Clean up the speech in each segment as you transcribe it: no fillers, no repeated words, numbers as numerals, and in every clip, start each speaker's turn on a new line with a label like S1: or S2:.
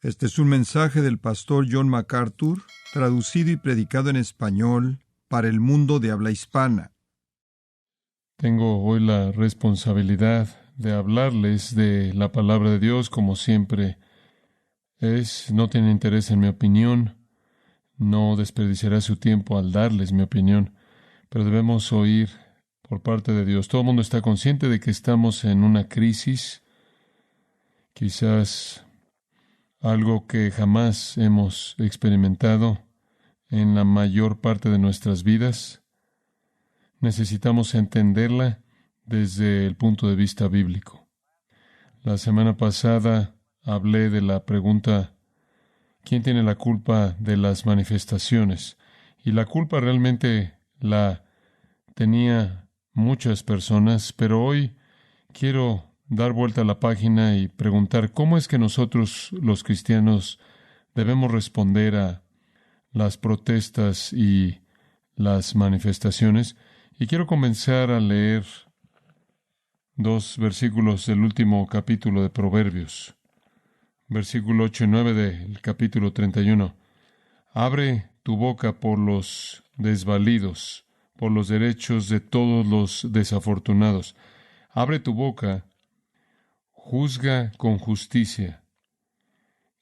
S1: Este es un mensaje del pastor John MacArthur, traducido y predicado en español para el mundo de habla hispana.
S2: Tengo hoy la responsabilidad de hablarles de la palabra de Dios, como siempre es. No tienen interés en mi opinión, no desperdiciaré su tiempo al darles mi opinión, pero debemos oír por parte de Dios. Todo el mundo está consciente de que estamos en una crisis, quizás algo que jamás hemos experimentado en la mayor parte de nuestras vidas. Necesitamos entenderla desde el punto de vista bíblico. La semana pasada hablé de la pregunta, ¿quién tiene la culpa de las manifestaciones? Y la culpa realmente la tenía muchas personas, pero hoy quiero dar vuelta a la página y preguntar cómo es que nosotros, los cristianos, debemos responder a las protestas y las manifestaciones. Y quiero comenzar a leer 2 versículos del último capítulo de Proverbios. Versículo 8 y 9 del capítulo 31. Abre tu boca por los desvalidos, por los derechos de todos los desafortunados. Abre tu boca, juzga con justicia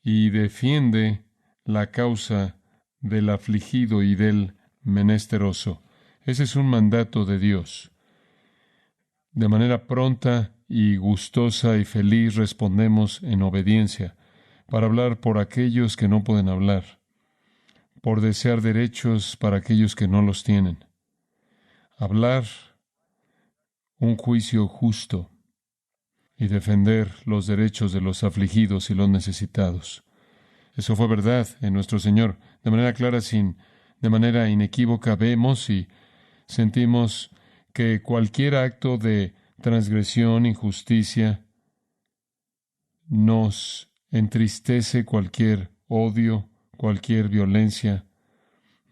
S2: y defiende la causa del afligido y del menesteroso. Ese es un mandato de Dios. De manera pronta y gustosa y feliz respondemos en obediencia, para hablar por aquellos que no pueden hablar, por desear derechos para aquellos que no los tienen. Hablar un juicio justo y defender los derechos de los afligidos y los necesitados. Eso fue verdad en nuestro Señor. De manera clara, de manera inequívoca, vemos y sentimos que cualquier acto de transgresión, injusticia, nos entristece, cualquier odio, cualquier violencia,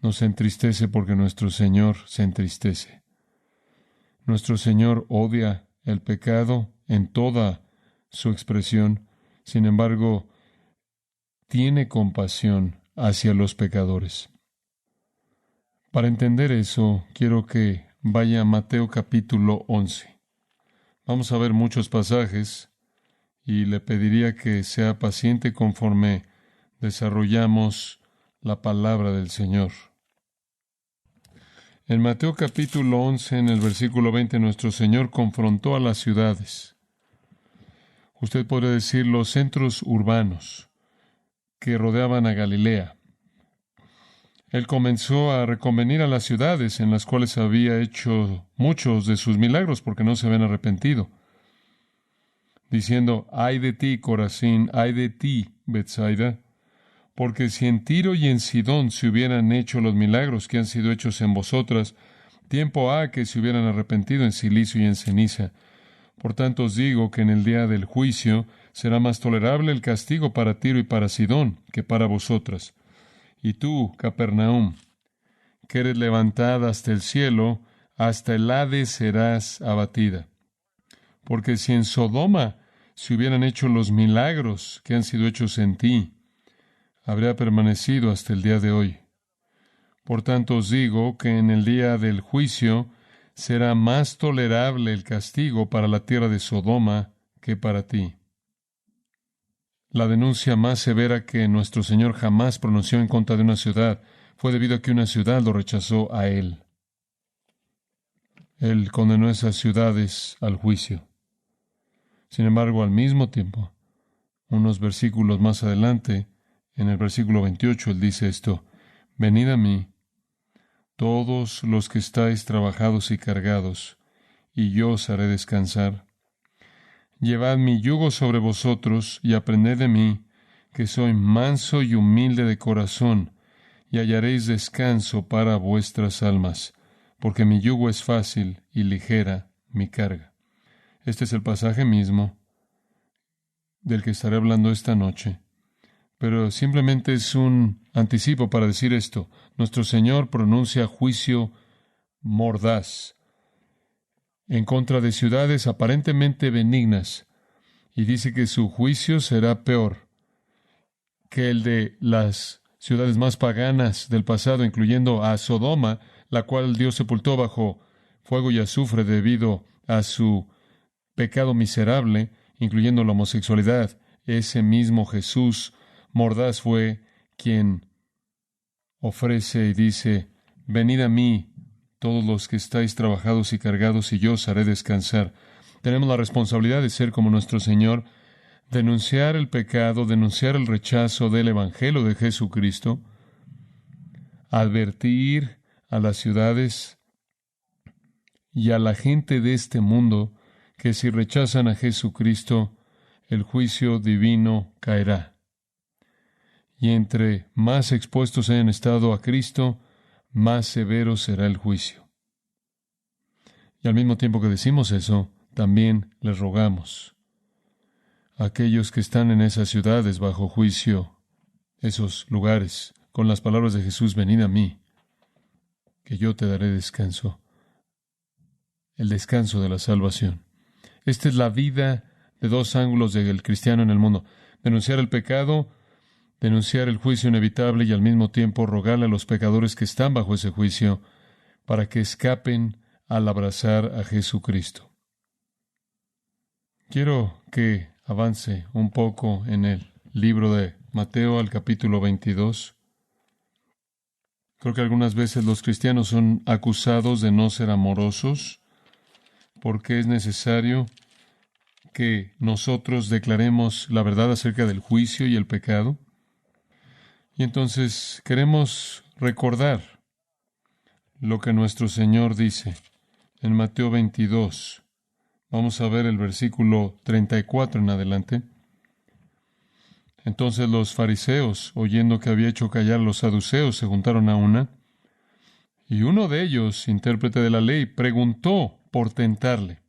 S2: nos entristece porque nuestro Señor se entristece. Nuestro Señor odia el pecado en toda su expresión, sin embargo, tiene compasión hacia los pecadores. Para entender eso, quiero que vaya a Mateo capítulo 11. Vamos a ver muchos pasajes y le pediría que sea paciente conforme desarrollamos la palabra del Señor. En Mateo capítulo 11, en el versículo 20, nuestro Señor confrontó a las ciudades. Usted podría decir los centros urbanos que rodeaban a Galilea. Él comenzó a reconvenir a las ciudades en las cuales había hecho muchos de sus milagros porque no se habían arrepentido, diciendo, ay de ti, Corazín, ay de ti, Betsaida, porque si en Tiro y en Sidón se hubieran hecho los milagros que han sido hechos en vosotras, tiempo ha que se hubieran arrepentido en silicio y en ceniza. Por tanto os digo que en el día del juicio será más tolerable el castigo para Tiro y para Sidón que para vosotras. Y tú, Capernaum, que eres levantada hasta el cielo, hasta el Hades serás abatida. Porque si en Sodoma se hubieran hecho los milagros que han sido hechos en ti, habría permanecido hasta el día de hoy. Por tanto os digo que en el día del juicio será más tolerable el castigo para la tierra de Sodoma que para ti. La denuncia más severa que nuestro Señor jamás pronunció en contra de una ciudad fue debido a que una ciudad lo rechazó a Él. Él condenó esas ciudades al juicio. Sin embargo, al mismo tiempo, unos versículos más adelante, en el versículo 28, Él dice esto, venid a mí, todos los que estáis trabajados y cargados, y yo os haré descansar. Llevad mi yugo sobre vosotros y aprended de mí, que soy manso y humilde de corazón, y hallaréis descanso para vuestras almas, porque mi yugo es fácil y ligera mi carga. Este es el pasaje mismo del que estaré hablando esta noche. Pero simplemente es un anticipo para decir esto. Nuestro Señor pronuncia juicio mordaz en contra de ciudades aparentemente benignas y dice que su juicio será peor que el de las ciudades más paganas del pasado, incluyendo a Sodoma, la cual Dios sepultó bajo fuego y azufre debido a su pecado miserable, incluyendo la homosexualidad. Ese mismo Jesús mordaz fue quien ofrece y dice: venid a mí, todos los que estáis trabajados y cargados, y yo os haré descansar. Tenemos la responsabilidad de ser como nuestro Señor, denunciar el pecado, denunciar el rechazo del Evangelio de Jesucristo, advertir a las ciudades y a la gente de este mundo que si rechazan a Jesucristo, el juicio divino caerá. Y entre más expuestos hayan estado a Cristo, más severo será el juicio. Y al mismo tiempo que decimos eso, también les rogamos a aquellos que están en esas ciudades bajo juicio, esos lugares, con las palabras de Jesús: venid a mí, que yo te daré descanso, el descanso de la salvación. Esta es la vida de dos ángulos del cristiano en el mundo: denunciar el pecado, denunciar el juicio inevitable y al mismo tiempo rogarle a los pecadores que están bajo ese juicio para que escapen al abrazar a Jesucristo. Quiero que avance un poco en el libro de Mateo al capítulo 22. Creo que algunas veces los cristianos son acusados de no ser amorosos porque es necesario que nosotros declaremos la verdad acerca del juicio y el pecado. Y entonces queremos recordar lo que nuestro Señor dice en Mateo 22. Vamos a ver el versículo 34 en adelante. Entonces los fariseos, oyendo que había hecho callar a los saduceos, se juntaron a una, y uno de ellos, intérprete de la ley, preguntó por tentarle,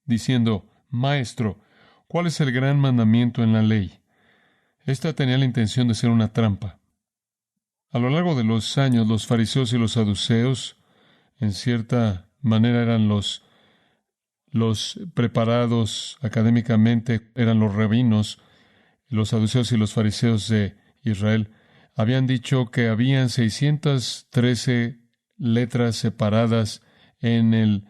S2: diciendo: Maestro, ¿cuál es el gran mandamiento en la ley? Esta tenía la intención de ser una trampa. A lo largo de los años, los fariseos y los saduceos, en cierta manera, eran los preparados académicamente, eran los rabinos. Los saduceos y los fariseos de Israel habían dicho que habían 613 letras separadas en el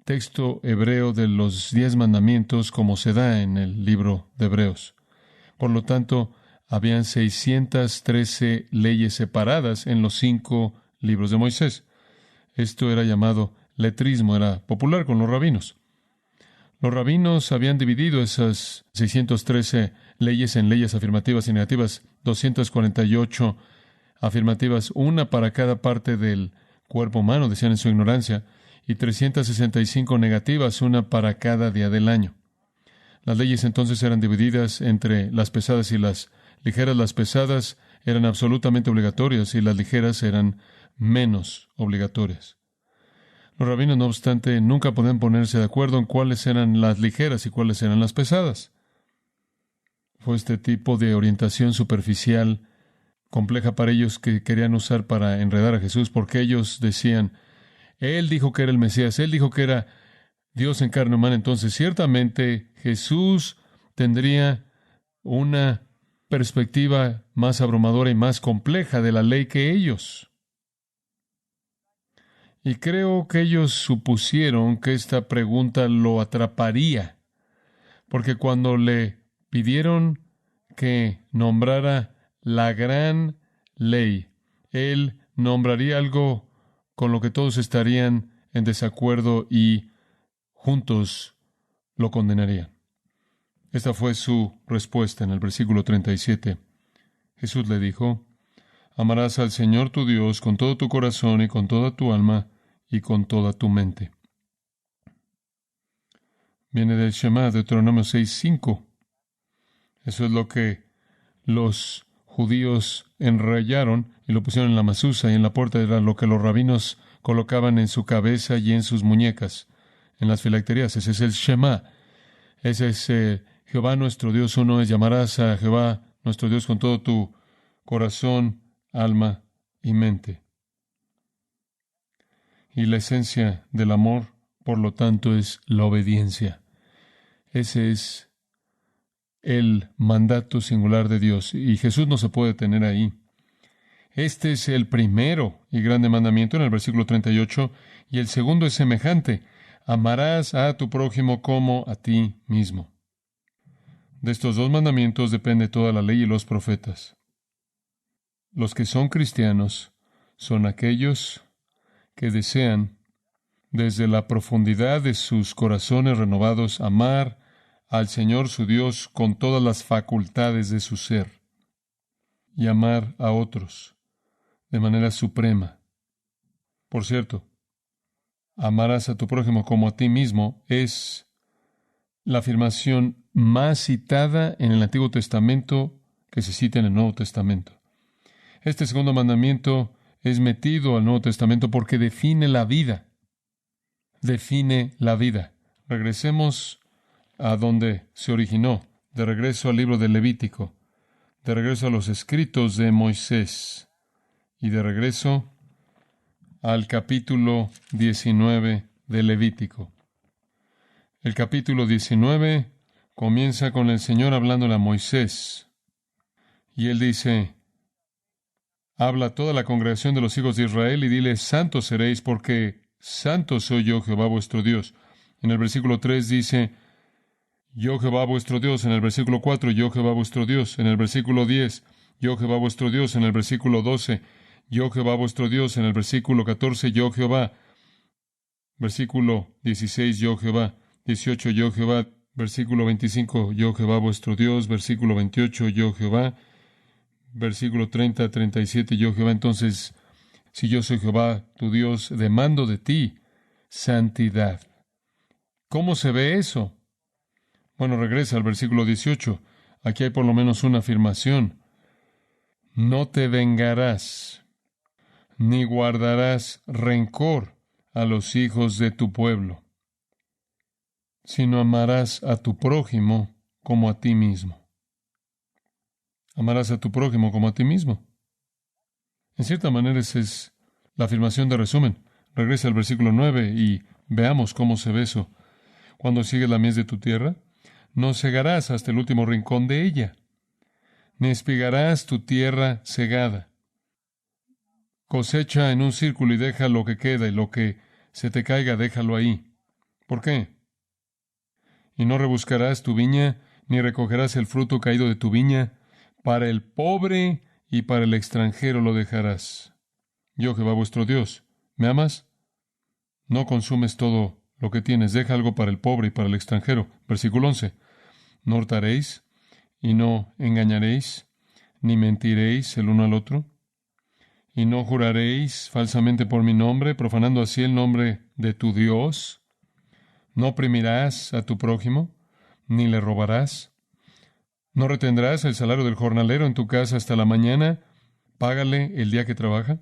S2: texto hebreo de los 10 mandamientos, como se da en el libro de Hebreos. Por lo tanto, habían 613 leyes separadas en los 5 libros de Moisés. Esto era llamado letrismo, era popular con los rabinos. Los rabinos habían dividido esas 613 leyes en leyes afirmativas y negativas, 248 afirmativas, una para cada parte del cuerpo humano, decían en su ignorancia, y 365 negativas, una para cada día del año. Las leyes entonces eran divididas entre las pesadas y las ligeras. Las pesadas eran absolutamente obligatorias y las ligeras eran menos obligatorias. Los rabinos, no obstante, nunca podían ponerse de acuerdo en cuáles eran las ligeras y cuáles eran las pesadas. Fue este tipo de orientación superficial, compleja para ellos, que querían usar para enredar a Jesús, porque ellos decían: Él dijo que era el Mesías, Él dijo que era Dios en carne humana, entonces ciertamente Jesús tendría una perspectiva más abrumadora y más compleja de la ley que ellos. Y creo que ellos supusieron que esta pregunta lo atraparía, porque cuando le pidieron que nombrara la gran ley, él nombraría algo con lo que todos estarían en desacuerdo y juntos lo condenarían. Esta fue su respuesta en el versículo 37. Jesús le dijo: Amarás al Señor tu Dios con todo tu corazón y con toda tu alma y con toda tu mente. Viene del Shema, Deuteronomio 6:5. Eso es lo que los judíos enrollaron y lo pusieron en la masusa, y en la puerta era lo que los rabinos colocaban en su cabeza y en sus muñecas, en las filacterías. Ese es el Shema. Ese es Jehová nuestro Dios uno es. Llamarás a Jehová nuestro Dios con todo tu corazón, alma y mente. Y la esencia del amor, por lo tanto, es la obediencia. Ese es el mandato singular de Dios. Y Jesús no se puede detener ahí. Este es el primero y grande mandamiento en el versículo 38, y el segundo es semejante: amarás a tu prójimo como a ti mismo. De estos dos mandamientos depende toda la ley y los profetas. Los que son cristianos son aquellos que desean, desde la profundidad de sus corazones renovados, amar al Señor su Dios con todas las facultades de su ser y amar a otros de manera suprema. Por cierto, amarás a tu prójimo como a ti mismo es la afirmación más citada en el Antiguo Testamento que se cita en el Nuevo Testamento. Este segundo mandamiento es metido al Nuevo Testamento porque define la vida. Define la vida. Regresemos a donde se originó, de regreso al libro de Levítico, de regreso a los escritos de Moisés y de regreso al capítulo 19 de Levítico. El capítulo 19 comienza con el Señor hablándole a Moisés. Y él dice: habla a toda la congregación de los hijos de Israel y dile: santos seréis, porque santo soy yo, Jehová vuestro Dios. En el versículo 3 dice: yo Jehová vuestro Dios. En el versículo 4, yo Jehová vuestro Dios. En el versículo 10, yo Jehová vuestro Dios. En el versículo 12, yo Jehová vuestro Dios. En el versículo 14, yo Jehová. Versículo 16, yo Jehová. 18, yo Jehová. Versículo 25, yo Jehová vuestro Dios. Versículo 28, yo Jehová. Versículo 30, 37, yo Jehová. Entonces, si yo soy Jehová, tu Dios, demando de ti santidad. ¿Cómo se ve eso? Bueno, regresa al versículo 18. Aquí hay por lo menos una afirmación. No te vengarás, ni guardarás rencor a los hijos de tu pueblo, sino amarás a tu prójimo como a ti mismo. Amarás a tu prójimo como a ti mismo. En cierta manera, esa es la afirmación de resumen. Regresa al versículo 9 y veamos cómo se ve eso. Cuando sigues la mies de tu tierra, no segarás hasta el último rincón de ella, ni espigarás tu tierra segada. Cosecha en un círculo y deja lo que queda, y lo que se te caiga, déjalo ahí. ¿Por qué? Y no rebuscarás tu viña, ni recogerás el fruto caído de tu viña. Para el pobre y para el extranjero lo dejarás. Yo, Jehová vuestro Dios. ¿Me amas? No consumes todo lo que tienes. Deja algo para el pobre y para el extranjero. Versículo 11. No hurtaréis y no engañaréis, ni mentiréis el uno al otro. Y no juraréis falsamente por mi nombre, profanando así el nombre de tu Dios. No oprimirás a tu prójimo, ni le robarás. No retendrás el salario del jornalero en tu casa hasta la mañana. Págale el día que trabaja.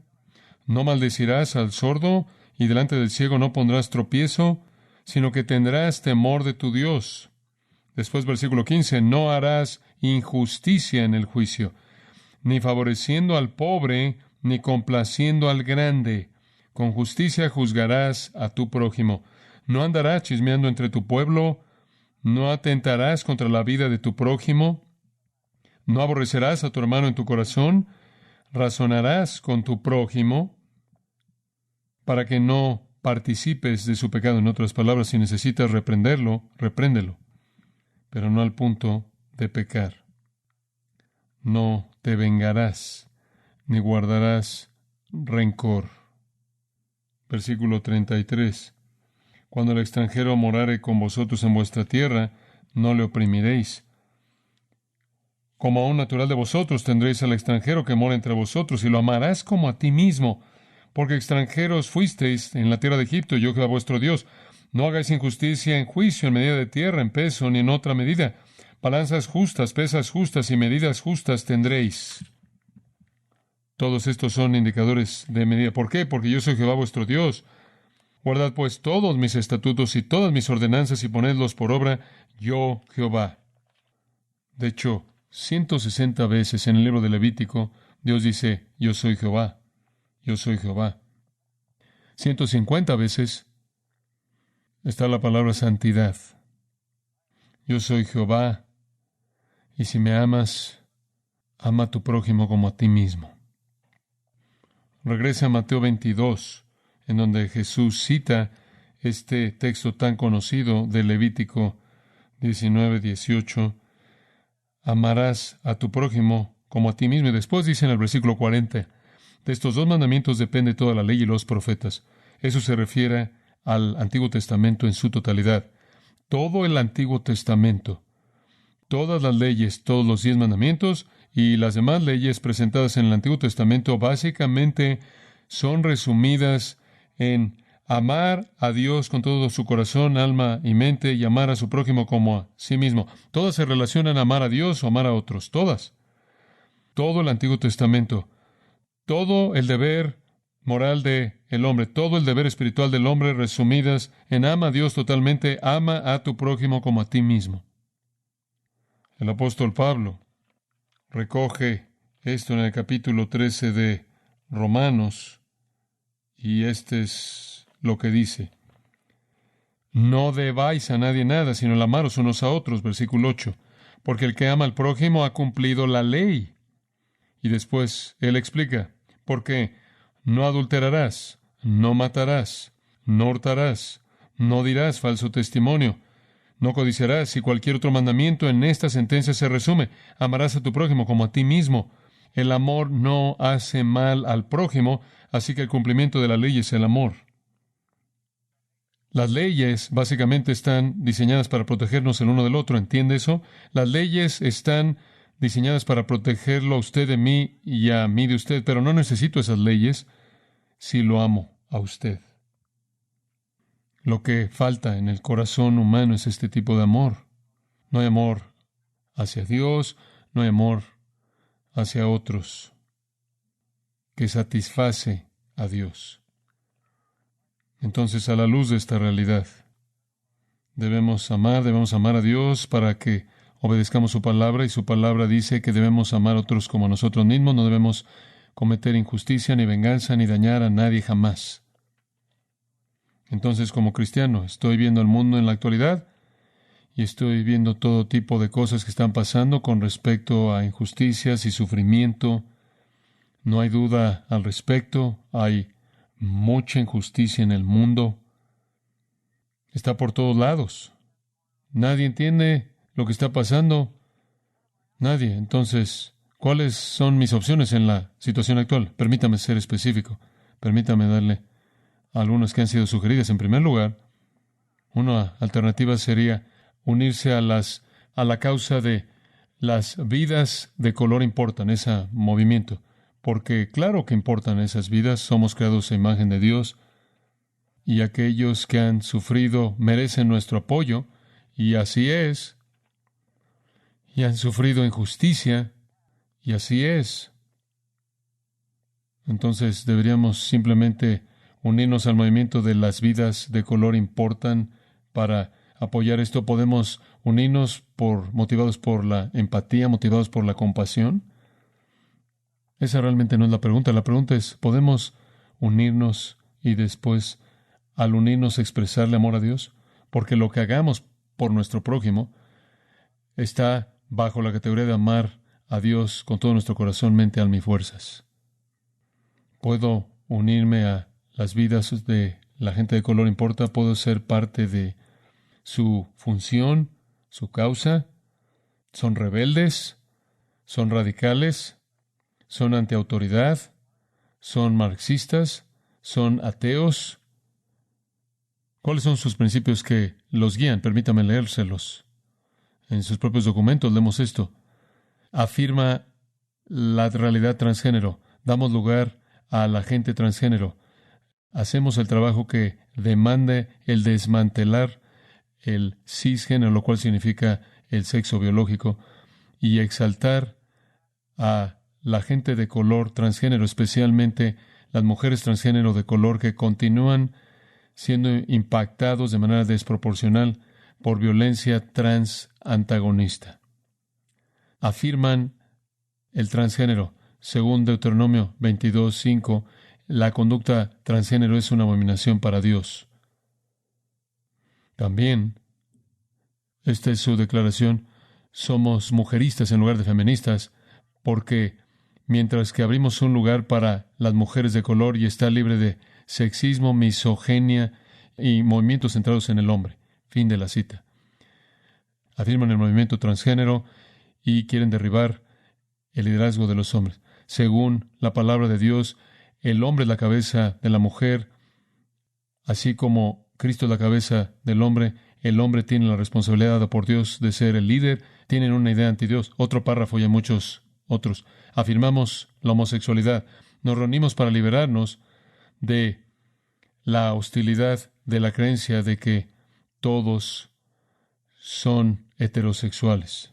S2: No maldecirás al sordo, y delante del ciego no pondrás tropiezo, sino que tendrás temor de tu Dios. Después, versículo 15, no harás injusticia en el juicio, ni favoreciendo al pobre, ni complaciendo al grande. Con justicia juzgarás a tu prójimo. No andarás chismeando entre tu pueblo, no atentarás contra la vida de tu prójimo, no aborrecerás a tu hermano en tu corazón, razonarás con tu prójimo para que no participes de su pecado. En otras palabras, si necesitas reprenderlo, repréndelo, pero no al punto de pecar. No te vengarás, ni guardarás rencor. Versículo 33. Cuando el extranjero morare con vosotros en vuestra tierra, no le oprimiréis. Como a un natural de vosotros tendréis al extranjero que mora entre vosotros, y lo amarás como a ti mismo, porque extranjeros fuisteis en la tierra de Egipto, yo Jehová vuestro Dios. No hagáis injusticia en juicio, en medida de tierra, en peso, ni en otra medida. Balanzas justas, pesas justas y medidas justas tendréis. Todos estos son indicadores de medida. ¿Por qué? Porque yo soy Jehová vuestro Dios. Guardad pues todos mis estatutos y todas mis ordenanzas y ponedlos por obra, yo Jehová. De hecho, 160 veces en el libro de Levítico, Dios dice, yo soy Jehová, yo soy Jehová. 150 veces está la palabra santidad. Yo soy Jehová, Y si me amas, ama a tu prójimo como a ti mismo. Regresa a Mateo 22, en donde Jesús cita este texto tan conocido de Levítico 19:18. Amarás a tu prójimo como a ti mismo. Y después dice en el versículo 40, de estos dos mandamientos depende toda la ley y los profetas. Eso se refiere al Antiguo Testamento en su totalidad. Todo el Antiguo Testamento, todas las leyes, todos los 10 mandamientos y las demás leyes presentadas en el Antiguo Testamento básicamente son resumidas en amar a Dios con todo su corazón, alma y mente y amar a su prójimo como a sí mismo. Todas se relacionan a amar a Dios o amar a otros, todas. Todo el Antiguo Testamento, todo el deber moral del hombre, todo el deber espiritual del hombre resumidas en ama a Dios totalmente, ama a tu prójimo como a ti mismo. El apóstol Pablo recoge esto en el capítulo 13 de Romanos, y este es lo que dice. No debáis a nadie nada, sino el amaros unos a otros, versículo 8, porque el que ama al prójimo ha cumplido la ley. Y después él explica, porque no adulterarás, no matarás, no hurtarás, no dirás falso testimonio, no codiciarás, y cualquier otro mandamiento en esta sentencia se resume. Amarás a tu prójimo como a ti mismo. El amor no hace mal al prójimo, así que el cumplimiento de la ley es el amor. Las leyes básicamente están diseñadas para protegernos el uno del otro, ¿entiende eso? Las leyes están diseñadas para protegerlo a usted de mí y a mí de usted, pero no necesito esas leyes si lo amo a usted. Lo que falta en el corazón humano es este tipo de amor. No hay amor hacia Dios, no hay amor hacia otros que satisface a Dios. Entonces, a la luz de esta realidad, debemos amar a Dios para que obedezcamos su palabra, y su palabra dice que debemos amar a otros como a nosotros mismos, no debemos cometer injusticia, ni venganza, ni dañar a nadie jamás. Entonces, como cristiano, estoy viendo el mundo en la actualidad y estoy viendo todo tipo de cosas que están pasando con respecto a injusticias y sufrimiento. No hay duda al respecto. Hay mucha injusticia en el mundo. Está por todos lados. Nadie entiende lo que está pasando. Nadie. Entonces, ¿cuáles son mis opciones en la situación actual? Permítame ser específico. Permítame darle algunas que han sido sugeridas. En primer lugar, una alternativa sería unirse a la causa de las vidas de color importan, ese movimiento. Porque claro que importan esas vidas, somos creados a imagen de Dios, y aquellos que han sufrido merecen nuestro apoyo, y así es. Y han sufrido injusticia, y así es. Entonces deberíamos simplemente unirnos al movimiento de las vidas de color importan para apoyar esto. Podemos unirnos motivados por la empatía, motivados por la compasión. Esa realmente no es la pregunta. La pregunta es, ¿podemos unirnos y después, al unirnos, expresarle amor a Dios? Porque lo que hagamos por nuestro prójimo está bajo la categoría de amar a Dios con todo nuestro corazón, mente, alma y fuerzas. Puedo unirme a las vidas de la gente de color importa, puedo ser parte de su función, su causa. Son rebeldes, son radicales, son antiautoridad, son marxistas, son ateos. ¿Cuáles son sus principios que los guían? Permítame leérselos. En sus propios documentos leemos esto. Afirma la realidad transgénero. Damos lugar a la gente transgénero. Hacemos el trabajo que demanda el desmantelar el cisgénero, lo cual significa el sexo biológico, y exaltar a la gente de color transgénero, especialmente las mujeres transgénero de color que continúan siendo impactados de manera desproporcional por violencia transantagonista. Afirman el transgénero. Según Deuteronomio 22:5, la conducta transgénero es una abominación para Dios. También, esta es su declaración, somos mujeristas en lugar de feministas, porque mientras que abrimos un lugar para las mujeres de color y está libre de sexismo, misoginia y movimientos centrados en el hombre. Fin de la cita. Afirman el movimiento transgénero y quieren derribar el liderazgo de los hombres. Según la palabra de Dios, el hombre es la cabeza de la mujer, así como Cristo es la cabeza del hombre. El hombre tiene la responsabilidad dada por Dios de ser el líder. Tienen una idea anti Dios. Otro párrafo y hay muchos otros. Afirmamos la homosexualidad. Nos reunimos para liberarnos de la hostilidad de la creencia de que todos son heterosexuales.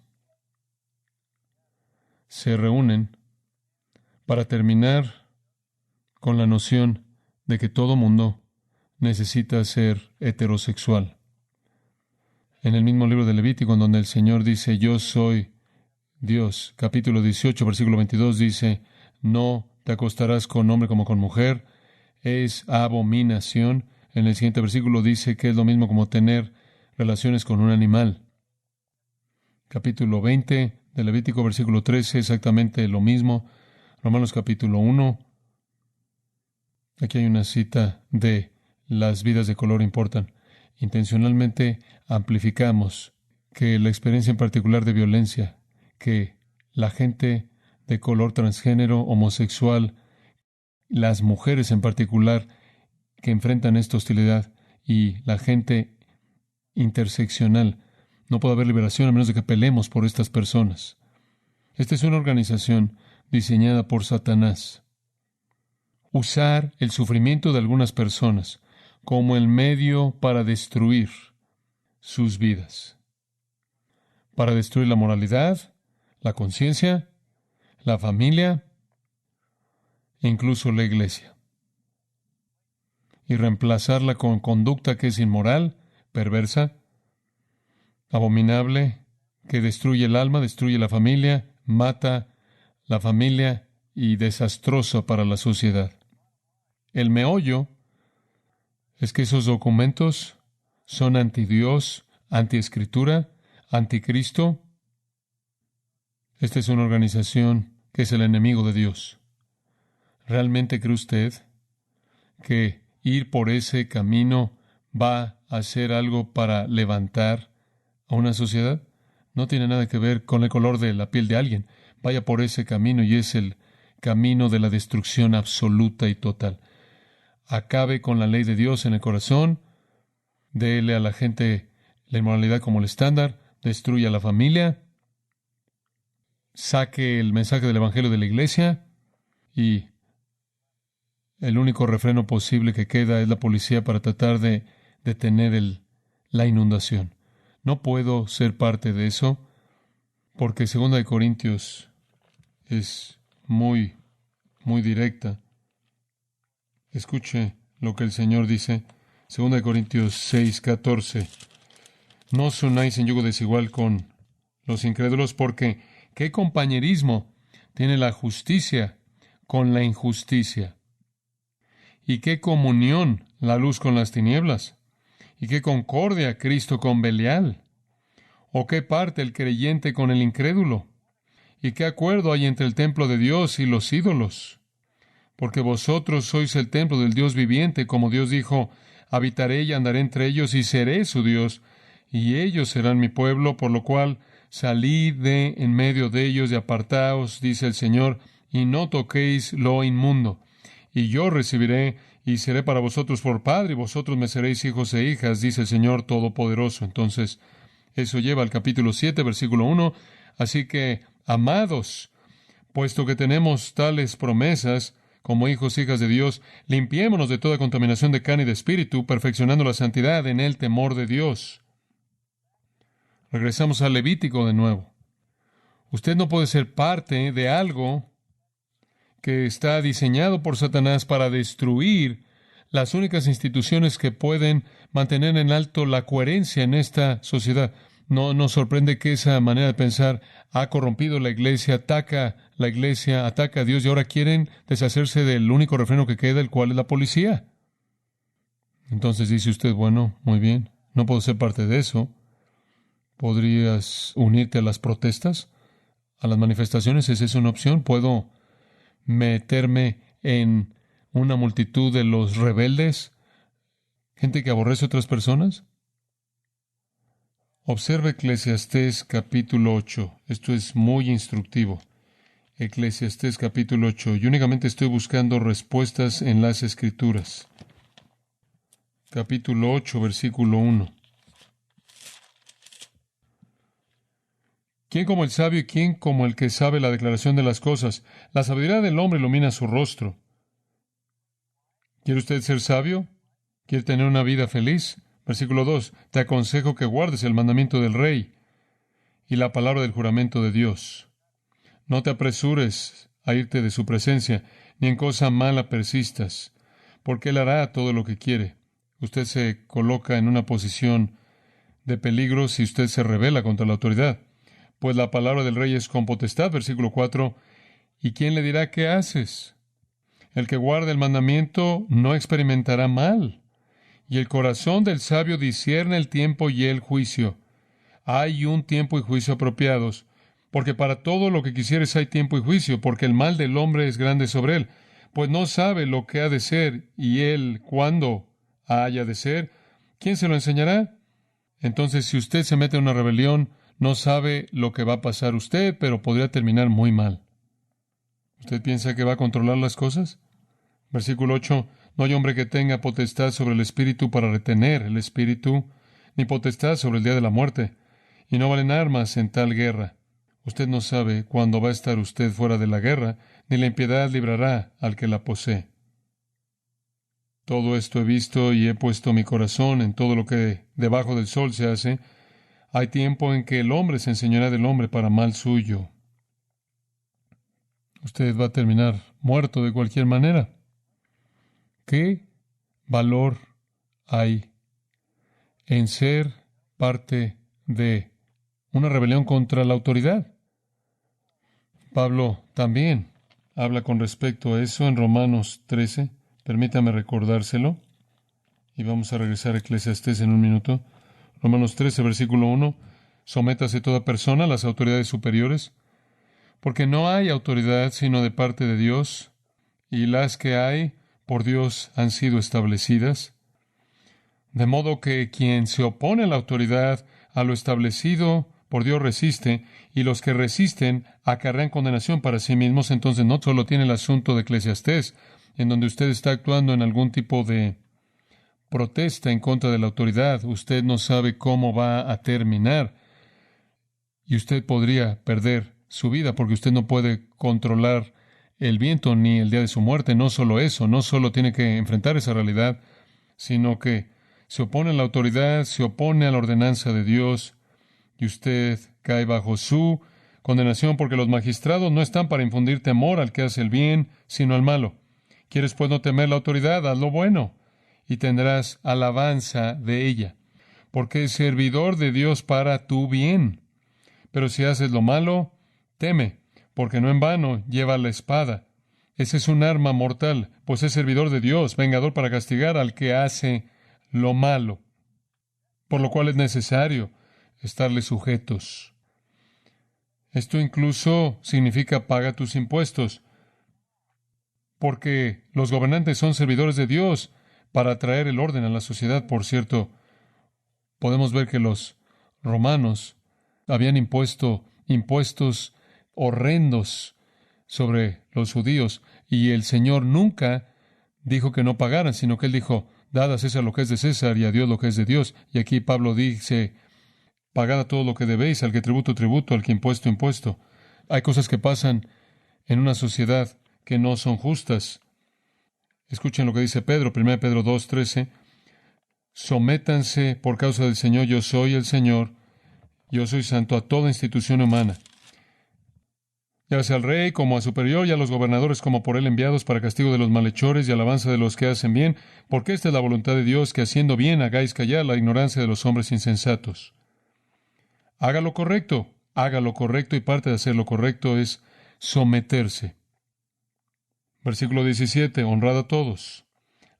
S2: Se reúnen para terminar con la noción de que todo mundo necesita ser heterosexual. En el mismo libro de Levítico, en donde el Señor dice, yo soy Dios, capítulo 18, versículo 22, dice, no te acostarás con hombre como con mujer, es abominación. En el siguiente versículo dice que es lo mismo como tener relaciones con un animal. Capítulo 20 de Levítico, versículo 13, exactamente lo mismo. Romanos capítulo 1. Aquí hay una cita de las vidas de color importan. Intencionalmente amplificamos que la experiencia en particular de violencia, que la gente de color transgénero, homosexual, las mujeres en particular que enfrentan esta hostilidad y la gente interseccional, no puede haber liberación a menos de que peleemos por estas personas. Esta es una organización diseñada por Satanás. Usar el sufrimiento de algunas personas como el medio para destruir sus vidas, para destruir la moralidad, la conciencia, la familia e incluso la iglesia, y reemplazarla con conducta que es inmoral, perversa, abominable, que destruye el alma, destruye la familia, mata la familia y desastrosa para la sociedad. El meollo es que esos documentos son anti-Dios, anti-Escritura, anticristo. Esta es una organización que es el enemigo de Dios. ¿Realmente cree usted que ir por ese camino va a hacer algo para levantar a una sociedad? No tiene nada que ver con el color de la piel de alguien. Vaya por ese camino y es el camino de la destrucción absoluta y total. Acabe con la ley de Dios en el corazón, déle a la gente la inmoralidad como el estándar, destruya la familia, saque el mensaje del Evangelio de la iglesia y el único refreno posible que queda es la policía para tratar de detener la inundación. No puedo ser parte de eso porque 2 Corintios es muy, muy directa. Escuche lo que el Señor dice. 2 Corintios 6:14. No os unáis en yugo desigual con los incrédulos, porque ¿qué compañerismo tiene la justicia con la injusticia? ¿Y qué comunión la luz con las tinieblas? ¿Y qué concordia Cristo con Belial? ¿O qué parte el creyente con el incrédulo? ¿Y qué acuerdo hay entre el templo de Dios y los ídolos? Porque vosotros sois el templo del Dios viviente, como Dios dijo, habitaré y andaré entre ellos y seré su Dios, y ellos serán mi pueblo, por lo cual salid de en medio de ellos y apartaos, dice el Señor, y no toquéis lo inmundo. Y yo recibiré y seré para vosotros por padre, y vosotros me seréis hijos e hijas, dice el Señor Todopoderoso. Entonces, eso lleva al capítulo 7, versículo 1. Así que, amados, puesto que tenemos tales promesas, como hijos, hijas de Dios, limpiémonos de toda contaminación de carne y de espíritu, perfeccionando la santidad en el temor de Dios. Regresamos al Levítico de nuevo. Usted no puede ser parte de algo que está diseñado por Satanás para destruir las únicas instituciones que pueden mantener en alto la coherencia en esta sociedad. No nos sorprende que esa manera de pensar ha corrompido la iglesia, ataca a Dios y ahora quieren deshacerse del único refreno que queda, el cual es la policía. Entonces dice usted, bueno, muy bien, no puedo ser parte de eso, ¿Podrías unirte a las protestas, a las manifestaciones? ¿Esa es una opción? ¿Puedo meterme en una multitud de los rebeldes, gente que aborrece a otras personas? Observe Eclesiastés capítulo 8. Esto es muy instructivo. Eclesiastés capítulo 8. Yo únicamente estoy buscando respuestas en las Escrituras. Capítulo 8, versículo 1. ¿Quién como el sabio y quién como el que sabe la declaración de las cosas? La sabiduría del hombre ilumina su rostro. ¿Quiere usted ser sabio? ¿Quiere tener una vida feliz? Versículo 2. Te aconsejo que guardes el mandamiento del rey y la palabra del juramento de Dios. No te apresures a irte de su presencia, ni en cosa mala persistas, porque Él hará todo lo que quiere. Usted se coloca en una posición de peligro si usted se rebela contra la autoridad. Pues la palabra del rey es con potestad, versículo 4. ¿Y quién le dirá qué haces? El que guarda el mandamiento no experimentará mal. Y el corazón del sabio discierne el tiempo y el juicio. Hay un tiempo y juicio apropiados, porque para todo lo que quisieres hay tiempo y juicio, porque el mal del hombre es grande sobre él, pues no sabe lo que ha de ser, y él cuándo haya de ser. ¿Quién se lo enseñará? Entonces, si usted se mete en una rebelión, no sabe lo que va a pasar usted, pero podría terminar muy mal. ¿Usted piensa que va a controlar las cosas? Versículo 8. No hay hombre que tenga potestad sobre el espíritu para retener el espíritu, ni potestad sobre el día de la muerte, y no valen armas en tal guerra. Usted no sabe cuándo va a estar usted fuera de la guerra, ni la impiedad librará al que la posee. Todo esto he visto y he puesto mi corazón en todo lo que debajo del sol se hace. Hay tiempo en que el hombre se enseñará del hombre para mal suyo. Usted va a terminar muerto de cualquier manera. ¿Qué valor hay en ser parte de una rebelión contra la autoridad? Pablo también habla con respecto a eso en Romanos 13. Permítame recordárselo. Y vamos a regresar a Eclesiastés en un minuto. Romanos 13, versículo 1. Sométase toda persona a las autoridades superiores, porque no hay autoridad sino de parte de Dios, y las que hay por Dios han sido establecidas. De modo que quien se opone a la autoridad, a lo establecido por Dios resiste, y los que resisten acarrean condenación para sí mismos. Entonces no solo tiene el asunto de Eclesiastés, en donde usted está actuando en algún tipo de protesta en contra de la autoridad. Usted no sabe cómo va a terminar, y usted podría perder su vida porque usted no puede controlar el viento ni el día de su muerte. No solo eso, no solo tiene que enfrentar esa realidad, sino que se opone a la autoridad, se opone a la ordenanza de Dios, y usted cae bajo su condenación, porque los magistrados no están para infundir temor al que hace el bien, sino al malo. ¿Quieres pues no temer la autoridad? Haz lo bueno, y tendrás alabanza de ella, porque es servidor de Dios para tu bien. Pero si haces lo malo, teme, porque no en vano lleva la espada. Ese es un arma mortal, pues es servidor de Dios, vengador para castigar al que hace lo malo, por lo cual es necesario estarle sujetos. Esto incluso significa paga tus impuestos, porque los gobernantes son servidores de Dios para traer el orden a la sociedad. Por cierto, podemos ver que los romanos habían impuesto impuestos horrendos sobre los judíos, y el Señor nunca dijo que no pagaran, sino que Él dijo, dad a César lo que es de César y a Dios lo que es de Dios. Y aquí Pablo dice, pagad a todo lo que debéis, al que tributo, tributo, al que impuesto, impuesto. Hay cosas que pasan en una sociedad que no son justas. Escuchen lo que dice Pedro, 1 Pedro 2:13. Sométanse por causa del Señor, yo soy el Señor, yo soy santo, a toda institución humana, ya sea al rey como a superior, y a los gobernadores como por él enviados, para castigo de los malhechores y alabanza de los que hacen bien, porque esta es la voluntad de Dios, que haciendo bien hagáis callar la ignorancia de los hombres insensatos. Haga lo correcto, y parte de hacer lo correcto es someterse. Versículo 17, honrad a todos,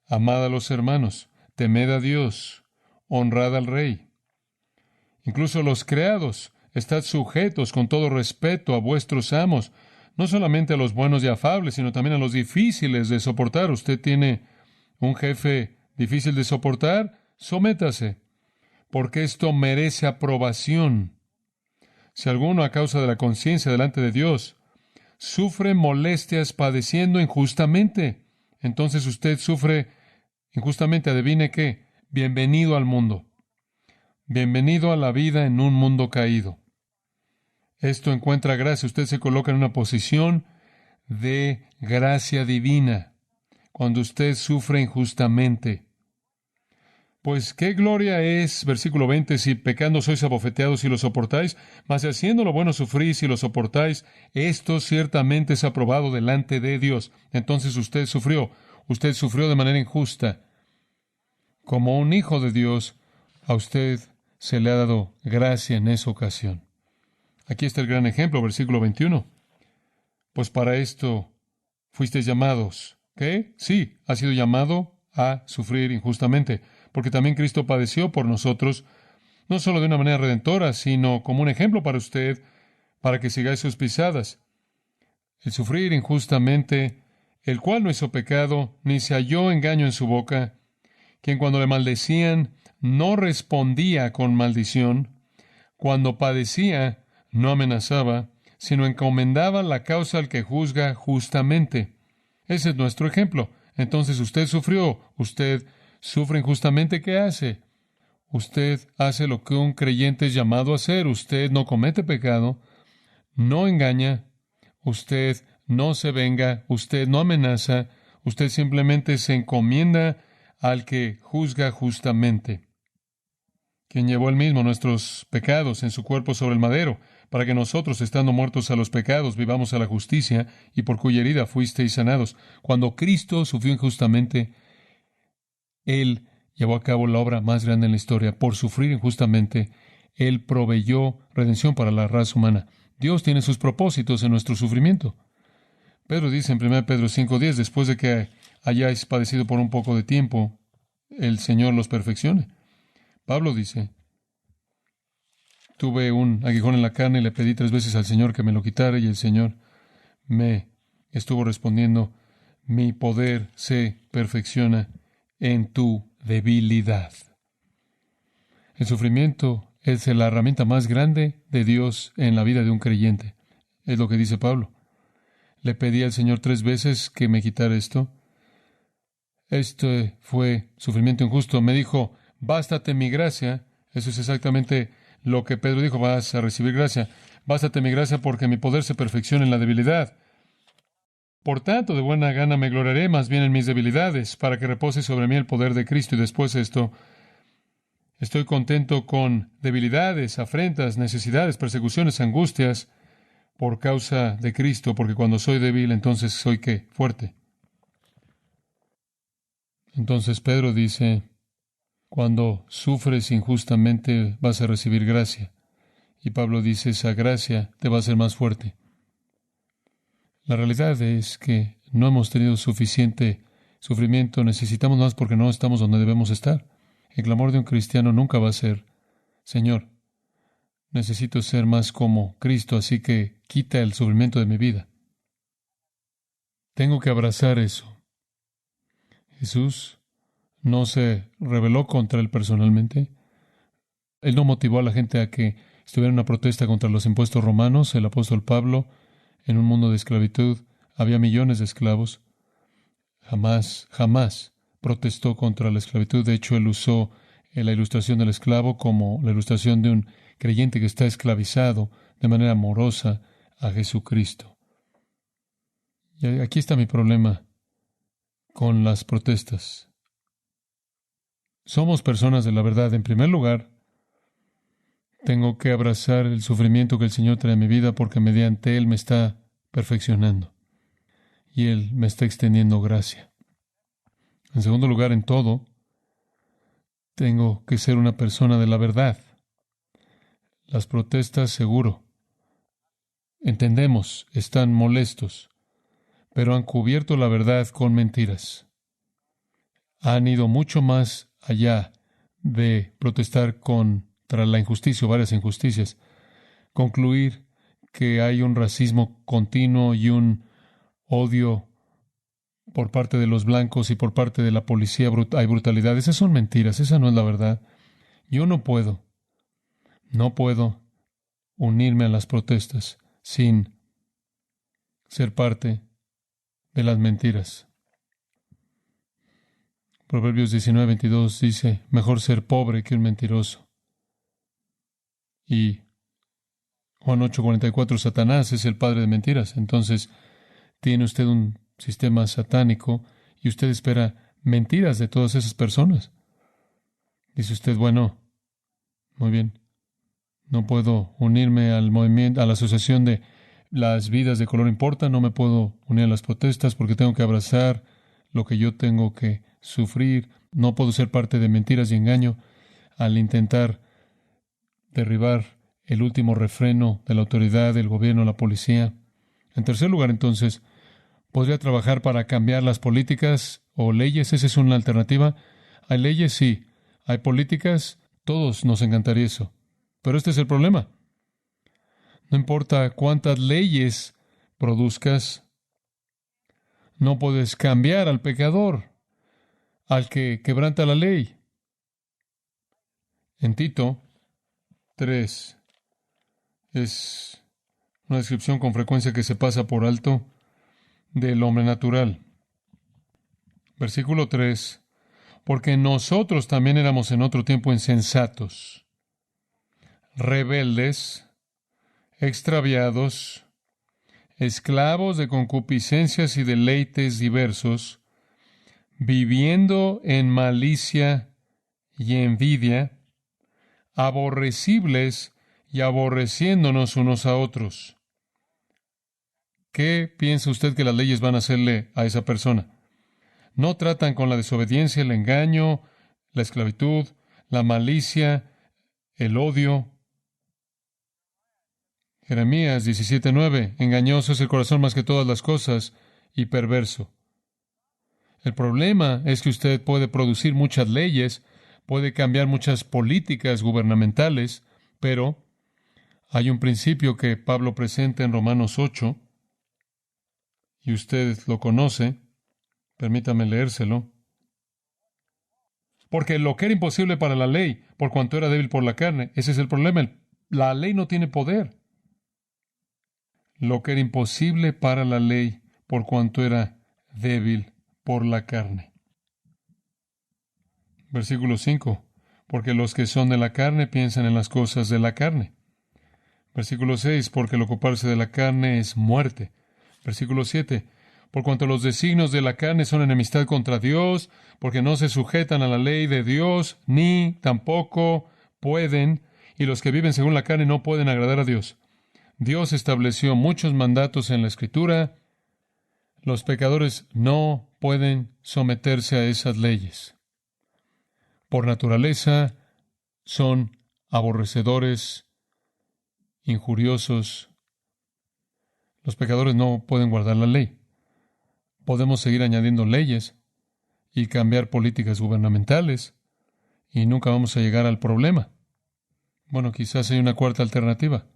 S2: amad a los hermanos, temed a Dios, honrad al rey. Incluso los criados, estad sujetos con todo respeto a vuestros amos, no solamente a los buenos y afables, sino también a los difíciles de soportar. Usted tiene un jefe difícil de soportar, sométase, porque esto merece aprobación. Si alguno, a causa de la conciencia delante de Dios, sufre molestias padeciendo injustamente, entonces usted sufre injustamente. Adivine qué: bienvenido al mundo. Bienvenido a la vida en un mundo caído. Esto encuentra gracia. Usted se coloca en una posición de gracia divina cuando usted sufre injustamente. Pues qué gloria es, versículo 20, si pecando sois abofeteados y lo soportáis, mas si haciendo lo bueno sufrís y lo soportáis, esto ciertamente es aprobado delante de Dios. Entonces usted sufrió de manera injusta. Como un hijo de Dios, a usted se le ha dado gracia en esa ocasión. Aquí está el gran ejemplo, versículo 21. Pues para esto fuisteis llamados. ¿Qué? Sí, ha sido llamado a sufrir injustamente, porque también Cristo padeció por nosotros, no solo de una manera redentora, sino como un ejemplo para usted, para que sigáis sus pisadas. El sufrir injustamente, el cual no hizo pecado, ni se halló engaño en su boca, quien cuando le maldecían no respondía con maldición, cuando padecía no amenazaba, sino encomendaba la causa al que juzga justamente. Ese es nuestro ejemplo. Entonces usted sufrió, usted sufre injustamente. ¿Qué hace? Usted hace lo que un creyente es llamado a hacer. Usted no comete pecado, no engaña, usted no se venga, usted no amenaza, usted simplemente se encomienda al que juzga justamente, quien llevó él mismo nuestros pecados en su cuerpo sobre el madero, para que nosotros, estando muertos a los pecados, vivamos a la justicia, y por cuya herida fuisteis sanados. Cuando Cristo sufrió injustamente, Él llevó a cabo la obra más grande en la historia. Por sufrir injustamente, Él proveyó redención para la raza humana. Dios tiene sus propósitos en nuestro sufrimiento. Pedro dice en 1 Pedro 5:10, después de que hayáis padecido por un poco de tiempo, el Señor los perfeccione. Pablo dice, tuve un aguijón en la carne y le pedí 3 veces al Señor que me lo quitara, y el Señor me estuvo respondiendo, mi poder se perfecciona en tu debilidad. El sufrimiento es la herramienta más grande de Dios en la vida de un creyente. Es lo que dice Pablo. Le pedí al Señor 3 veces que me quitara esto. Este fue sufrimiento injusto. Me dijo, bástate mi gracia. Eso es exactamente lo que Pedro dijo, vas a recibir gracia. Bástate mi gracia porque mi poder se perfecciona en la debilidad. Por tanto, de buena gana me gloriaré más bien en mis debilidades, para que repose sobre mí el poder de Cristo. Y después esto, estoy contento con debilidades, afrentas, necesidades, persecuciones, angustias, por causa de Cristo, porque cuando soy débil, entonces soy ¿qué? Fuerte. Entonces Pedro dice, cuando sufres injustamente vas a recibir gracia. Y Pablo dice, esa gracia te va a hacer más fuerte. La realidad es que no hemos tenido suficiente sufrimiento, necesitamos más porque no estamos donde debemos estar. El clamor de un cristiano nunca va a ser, Señor, necesito ser más como Cristo, así que quita el sufrimiento de mi vida. Tengo que abrazar eso. Jesús no se rebeló contra él personalmente. Él no motivó a la gente a que estuviera en una protesta contra los impuestos romanos. El apóstol Pablo, en un mundo de esclavitud, había millones de esclavos. Jamás protestó contra la esclavitud. De hecho, él usó la ilustración del esclavo como la ilustración de un creyente que está esclavizado de manera amorosa a Jesucristo. Y aquí está mi problema con las protestas. Somos personas de la verdad. En primer lugar, tengo que abrazar el sufrimiento que el Señor trae a mi vida porque mediante Él me está perfeccionando y Él me está extendiendo gracia. En segundo lugar, en todo, tengo que ser una persona de la verdad. Las protestas, seguro, entendemos, están molestos, pero han cubierto la verdad con mentiras. Han ido mucho más allá de protestar con tras la injusticia o varias injusticias. Concluir que hay un racismo continuo y un odio por parte de los blancos y por parte de la policía, hay brutalidad. Esas son mentiras, esa no es la verdad. Yo no puedo unirme a las protestas sin ser parte de las mentiras. Proverbios 19:22 dice, mejor ser pobre que un mentiroso. Y Juan 8:44, Satanás es el padre de mentiras. Entonces, tiene usted un sistema satánico y usted espera mentiras de todas esas personas. Dice usted, bueno, muy bien, no puedo unirme al movimiento, a la asociación de las vidas de color importan, no me puedo unir a las protestas porque tengo que abrazar lo que yo tengo que sufrir, no puedo ser parte de mentiras y engaño al intentar derribar el último refreno de la autoridad, del gobierno, la policía. En tercer lugar, entonces, ¿podría trabajar para cambiar las políticas o leyes? ¿Esa es una alternativa? ¿Hay leyes? Sí. ¿Hay políticas? Todos nos encantaría eso. Pero este es el problema. No importa cuántas leyes produzcas, no puedes cambiar al pecador, al que quebranta la ley. En Tito 3 es una descripción con frecuencia que se pasa por alto del hombre natural. Versículo 3. Porque nosotros también éramos en otro tiempo insensatos, rebeldes, extraviados, esclavos de concupiscencias y deleites diversos, viviendo en malicia y envidia, aborrecibles y aborreciéndonos unos a otros. ¿Qué piensa usted que las leyes van a hacerle a esa persona? No tratan con la desobediencia, el engaño, la esclavitud, la malicia, el odio. Jeremías 17:9. Engañoso es el corazón más que todas las cosas y perverso. El problema es que usted puede producir muchas leyes, puede cambiar muchas políticas gubernamentales, pero hay un principio que Pablo presenta en Romanos 8, y usted lo conoce. Permítame leérselo. Porque lo que era imposible para la ley, por cuanto era débil por la carne, ese es el problema. La ley no tiene poder. Lo que era imposible para la ley, por cuanto era débil por la carne. Versículo 5. Porque los que son de la carne piensan en las cosas de la carne. Versículo 6. Porque el ocuparse de la carne es muerte. Versículo 7. Por cuanto los designios de la carne son enemistad contra Dios, porque no se sujetan a la ley de Dios, ni tampoco pueden, y los que viven según la carne no pueden agradar a Dios. Dios estableció muchos mandatos en la Escritura. Los pecadores no pueden someterse a esas leyes. Por naturaleza, son aborrecedores, injuriosos. Los pecadores no pueden guardar la ley. Podemos seguir añadiendo leyes y cambiar políticas gubernamentales y nunca vamos a llegar al problema. Bueno, quizás hay una cuarta alternativa.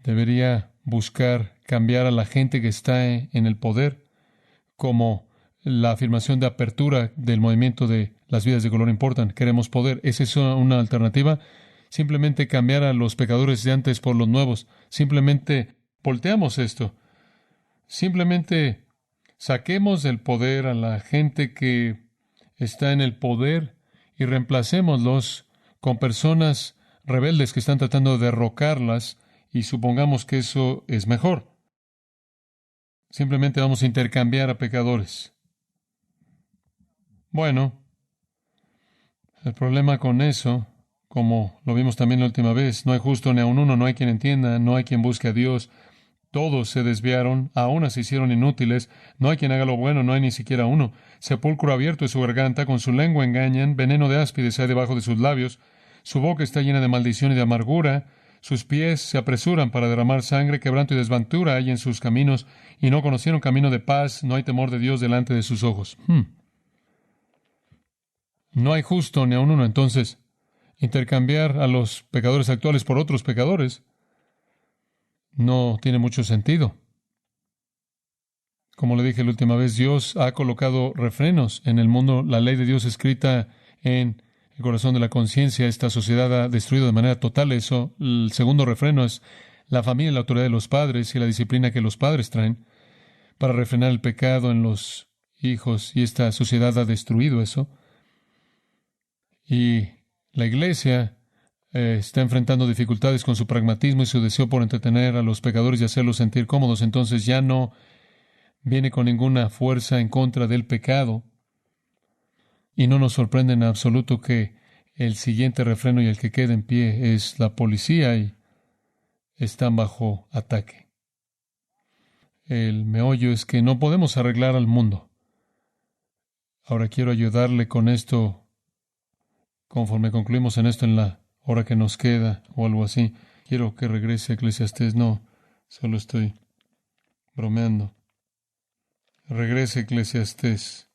S2: Debería buscar cambiar a la gente que está en el poder, como la afirmación de apertura del movimiento de las vidas de color importan. Queremos poder. ¿Esa es una alternativa? Simplemente cambiar a los pecadores de antes por los nuevos. Simplemente volteamos esto. Simplemente saquemos del poder a la gente que está en el poder y reemplacémoslos con personas rebeldes que están tratando de derrocarlas y supongamos que eso es mejor. Simplemente vamos a intercambiar a pecadores. Bueno, el problema con eso, como lo vimos también la última vez, no hay justo ni aun uno, no hay quien entienda, no hay quien busque a Dios. Todos se desviaron, a unas se hicieron inútiles, no hay quien haga lo bueno, no hay ni siquiera uno. Sepulcro abierto es su garganta, con su lengua engañan, veneno de áspides hay debajo de sus labios, su boca está llena de maldición y de amargura, sus pies se apresuran para derramar sangre, quebranto y desventura hay en sus caminos, y no conocieron camino de paz, no hay temor de Dios delante de sus ojos. No hay justo ni aun uno. Entonces, intercambiar a los pecadores actuales por otros pecadores no tiene mucho sentido. Como le dije la última vez, Dios ha colocado refrenos en el mundo, la ley de Dios escrita en el corazón de la conciencia. Esta sociedad ha destruido de manera total eso. El segundo refreno es la familia, la autoridad de los padres y la disciplina que los padres traen para refrenar el pecado en los hijos. Y esta sociedad ha destruido eso. Y la iglesia está enfrentando dificultades con su pragmatismo y su deseo por entretener a los pecadores y hacerlos sentir cómodos. Entonces ya no viene con ninguna fuerza en contra del pecado. Y no nos sorprende en absoluto que el siguiente refreno y el que queda en pie es la policía y están bajo ataque. El meollo es que no podemos arreglar al mundo. Ahora quiero ayudarle con esto conforme concluimos en esto en la hora que nos queda o algo así. Quiero que regrese a Eclesiastés. No, solo estoy bromeando. Regrese a Eclesiastés.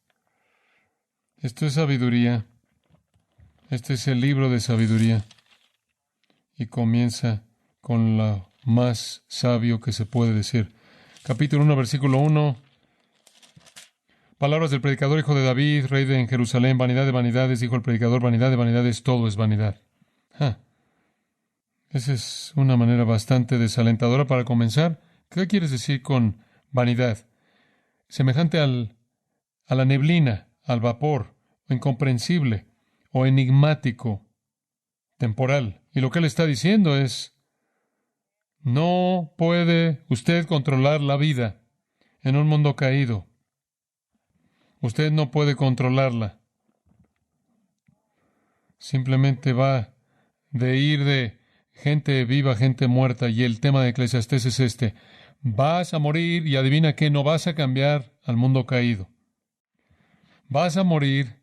S2: Esto es sabiduría. Este es el libro de sabiduría. Y comienza con lo más sabio que se puede decir. Capítulo 1, versículo 1. Palabras del predicador, hijo de David, rey de Jerusalén. Vanidad de vanidades, dijo el predicador, vanidad de vanidades, todo es vanidad. Esa es una manera bastante desalentadora para comenzar. ¿Qué quieres decir con vanidad? Semejante a la neblina, al vapor, o incomprensible, o enigmático, temporal. Y lo que él está diciendo es, no puede usted controlar la vida en un mundo caído. Usted no puede controlarla. Simplemente va de ir de gente viva a gente muerta. Y el tema de Eclesiastés es este. Vas a morir y adivina qué, no vas a cambiar al mundo caído. Vas a morir.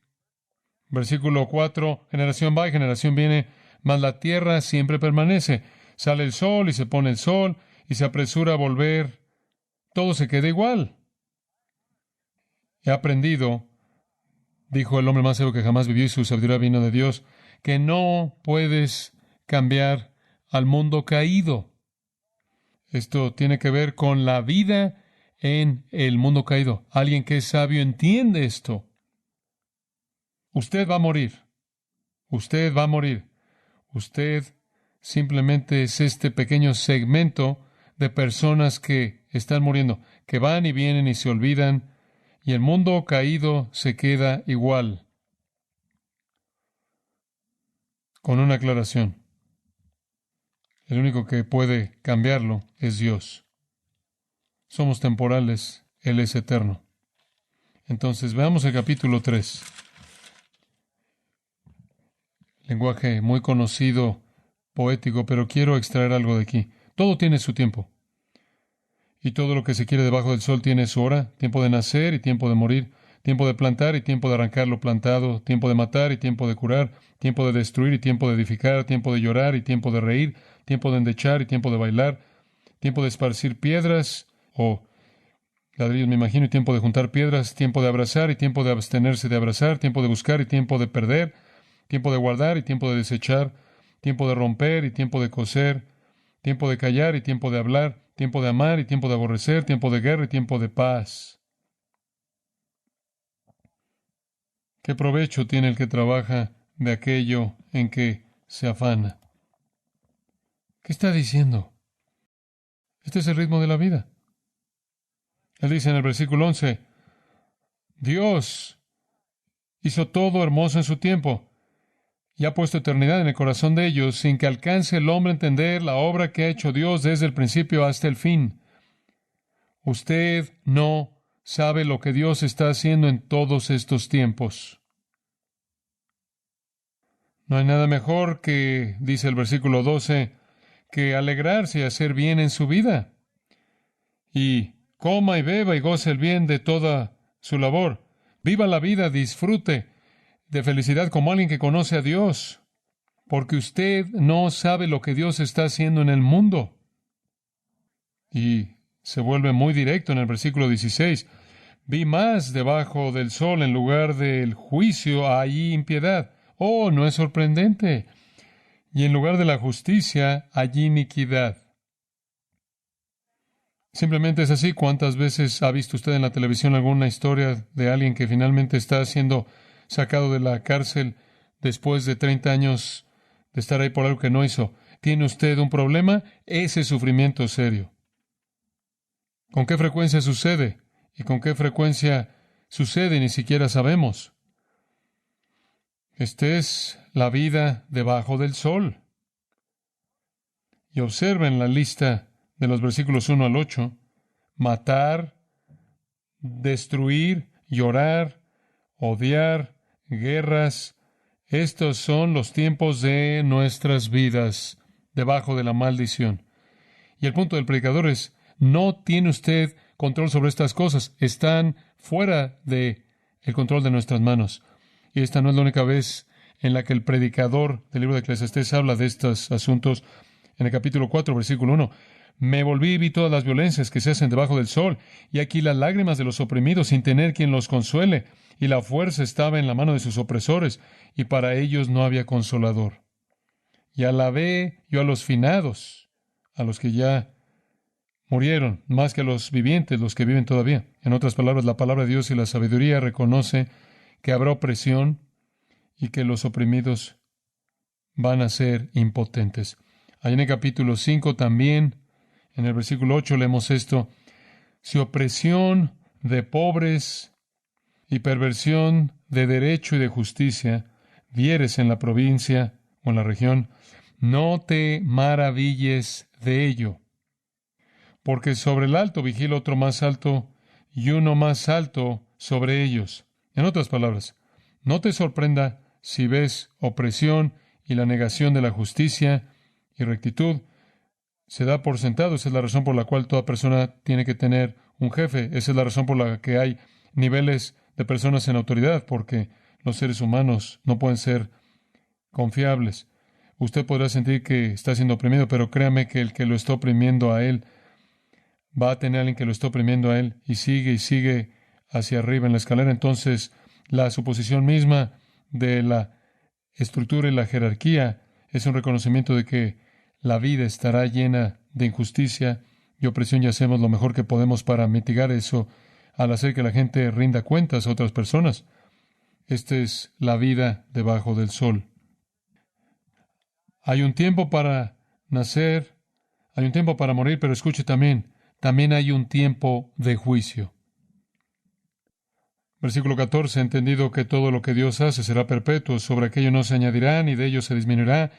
S2: Versículo 4. Generación va y generación viene, mas la tierra siempre permanece. Sale el sol y se pone el sol y se apresura a volver. Todo se queda igual. He aprendido, dijo el hombre más sabio que jamás vivió y su sabiduría vino de Dios, que no puedes cambiar al mundo caído. Esto tiene que ver con la vida en el mundo caído. Alguien que es sabio entiende esto. Usted va a morir. Usted va a morir. Usted simplemente es este pequeño segmento de personas que están muriendo, que van y vienen y se olvidan, y el mundo caído se queda igual. Con una aclaración. El único que puede cambiarlo es Dios. Somos temporales, Él es eterno. Entonces, veamos el capítulo 3. Lenguaje muy conocido, poético, pero quiero extraer algo de aquí. Todo tiene su tiempo. Y todo lo que se quiere debajo del sol tiene su hora, tiempo de nacer y tiempo de morir, tiempo de plantar y tiempo de arrancar lo plantado, tiempo de matar y tiempo de curar, tiempo de destruir y tiempo de edificar, tiempo de llorar y tiempo de reír, tiempo de endechar y tiempo de bailar, tiempo de esparcir piedras o ladrillos, me imagino, y tiempo de juntar piedras, tiempo de abrazar y tiempo de abstenerse de abrazar, tiempo de buscar y tiempo de perder, tiempo de guardar y tiempo de desechar, tiempo de romper y tiempo de coser, tiempo de callar y tiempo de hablar, tiempo de amar y tiempo de aborrecer, tiempo de guerra y tiempo de paz. ¿Qué provecho tiene el que trabaja de aquello en que se afana? ¿Qué está diciendo? Este es el ritmo de la vida. Él dice en el versículo 11, Dios hizo todo hermoso en su tiempo y ha puesto eternidad en el corazón de ellos sin que alcance el hombre a entender la obra que ha hecho Dios desde el principio hasta el fin. Usted no sabe lo que Dios está haciendo en todos estos tiempos. No hay nada mejor que, dice el versículo 12, que alegrarse y hacer bien en su vida. Y coma y beba y goce el bien de toda su labor. Viva la vida, disfrute de felicidad como alguien que conoce a Dios, porque usted no sabe lo que Dios está haciendo en el mundo. Y se vuelve muy directo en el versículo 16. Vi más debajo del sol, en lugar del juicio hay impiedad. Oh, ¿no es sorprendente? Y en lugar de la justicia hay iniquidad. Simplemente es así. ¿Cuántas veces ha visto usted en la televisión alguna historia de alguien que finalmente está siendo sacado de la cárcel después de 30 años de estar ahí por algo que no hizo? ¿Tiene usted un problema? Ese sufrimiento es serio. ¿Con qué frecuencia sucede? ¿Y con qué frecuencia sucede? Ni siquiera sabemos. Esta es la vida debajo del sol. Y observen la lista de los versículos 1 al 8. Matar, destruir, llorar, odiar, guerras. Estos son los tiempos de nuestras vidas debajo de la maldición. Y el punto del predicador es, no tiene usted control sobre estas cosas. Están fuera de el control de nuestras manos. Y esta no es la única vez en la que el predicador del libro de Eclesiastés habla de estos asuntos. En el capítulo 4, versículo 1, me volví y vi todas las violencias que se hacen debajo del sol, y aquí las lágrimas de los oprimidos sin tener quien los consuele, y la fuerza estaba en la mano de sus opresores, y para ellos no había consolador. Y alabé yo a los finados, a los que ya murieron, más que a los vivientes, los que viven todavía. En otras palabras, la palabra de Dios y la sabiduría reconoce que habrá opresión y que los oprimidos van a ser impotentes. Ahí en el capítulo 5 también, en el versículo 8 leemos esto: si opresión de pobres y perversión de derecho y de justicia vieres en la provincia o en la región, no te maravilles de ello, porque sobre el alto vigila otro más alto y uno más alto sobre ellos. En otras palabras, no te sorprenda si ves opresión y la negación de la justicia y rectitud. Se da por sentado. Esa es la razón por la cual toda persona tiene que tener un jefe. Esa es la razón por la que hay niveles de personas en autoridad, porque los seres humanos no pueden ser confiables. Usted podrá sentir que está siendo oprimido, pero créame que el que lo está oprimiendo a él va a tener a alguien que lo está oprimiendo a él y sigue hacia arriba en la escalera. Entonces, la suposición misma de la estructura y la jerarquía es un reconocimiento de que la vida estará llena de injusticia y opresión, y hacemos lo mejor que podemos para mitigar eso al hacer que la gente rinda cuentas a otras personas. Esta es la vida debajo del sol. Hay un tiempo para nacer, hay un tiempo para morir, pero escuche también hay un tiempo de juicio. Versículo 14, entendido que todo lo que Dios hace será perpetuo, sobre aquello no se añadirá, ni de ello se disminuirá,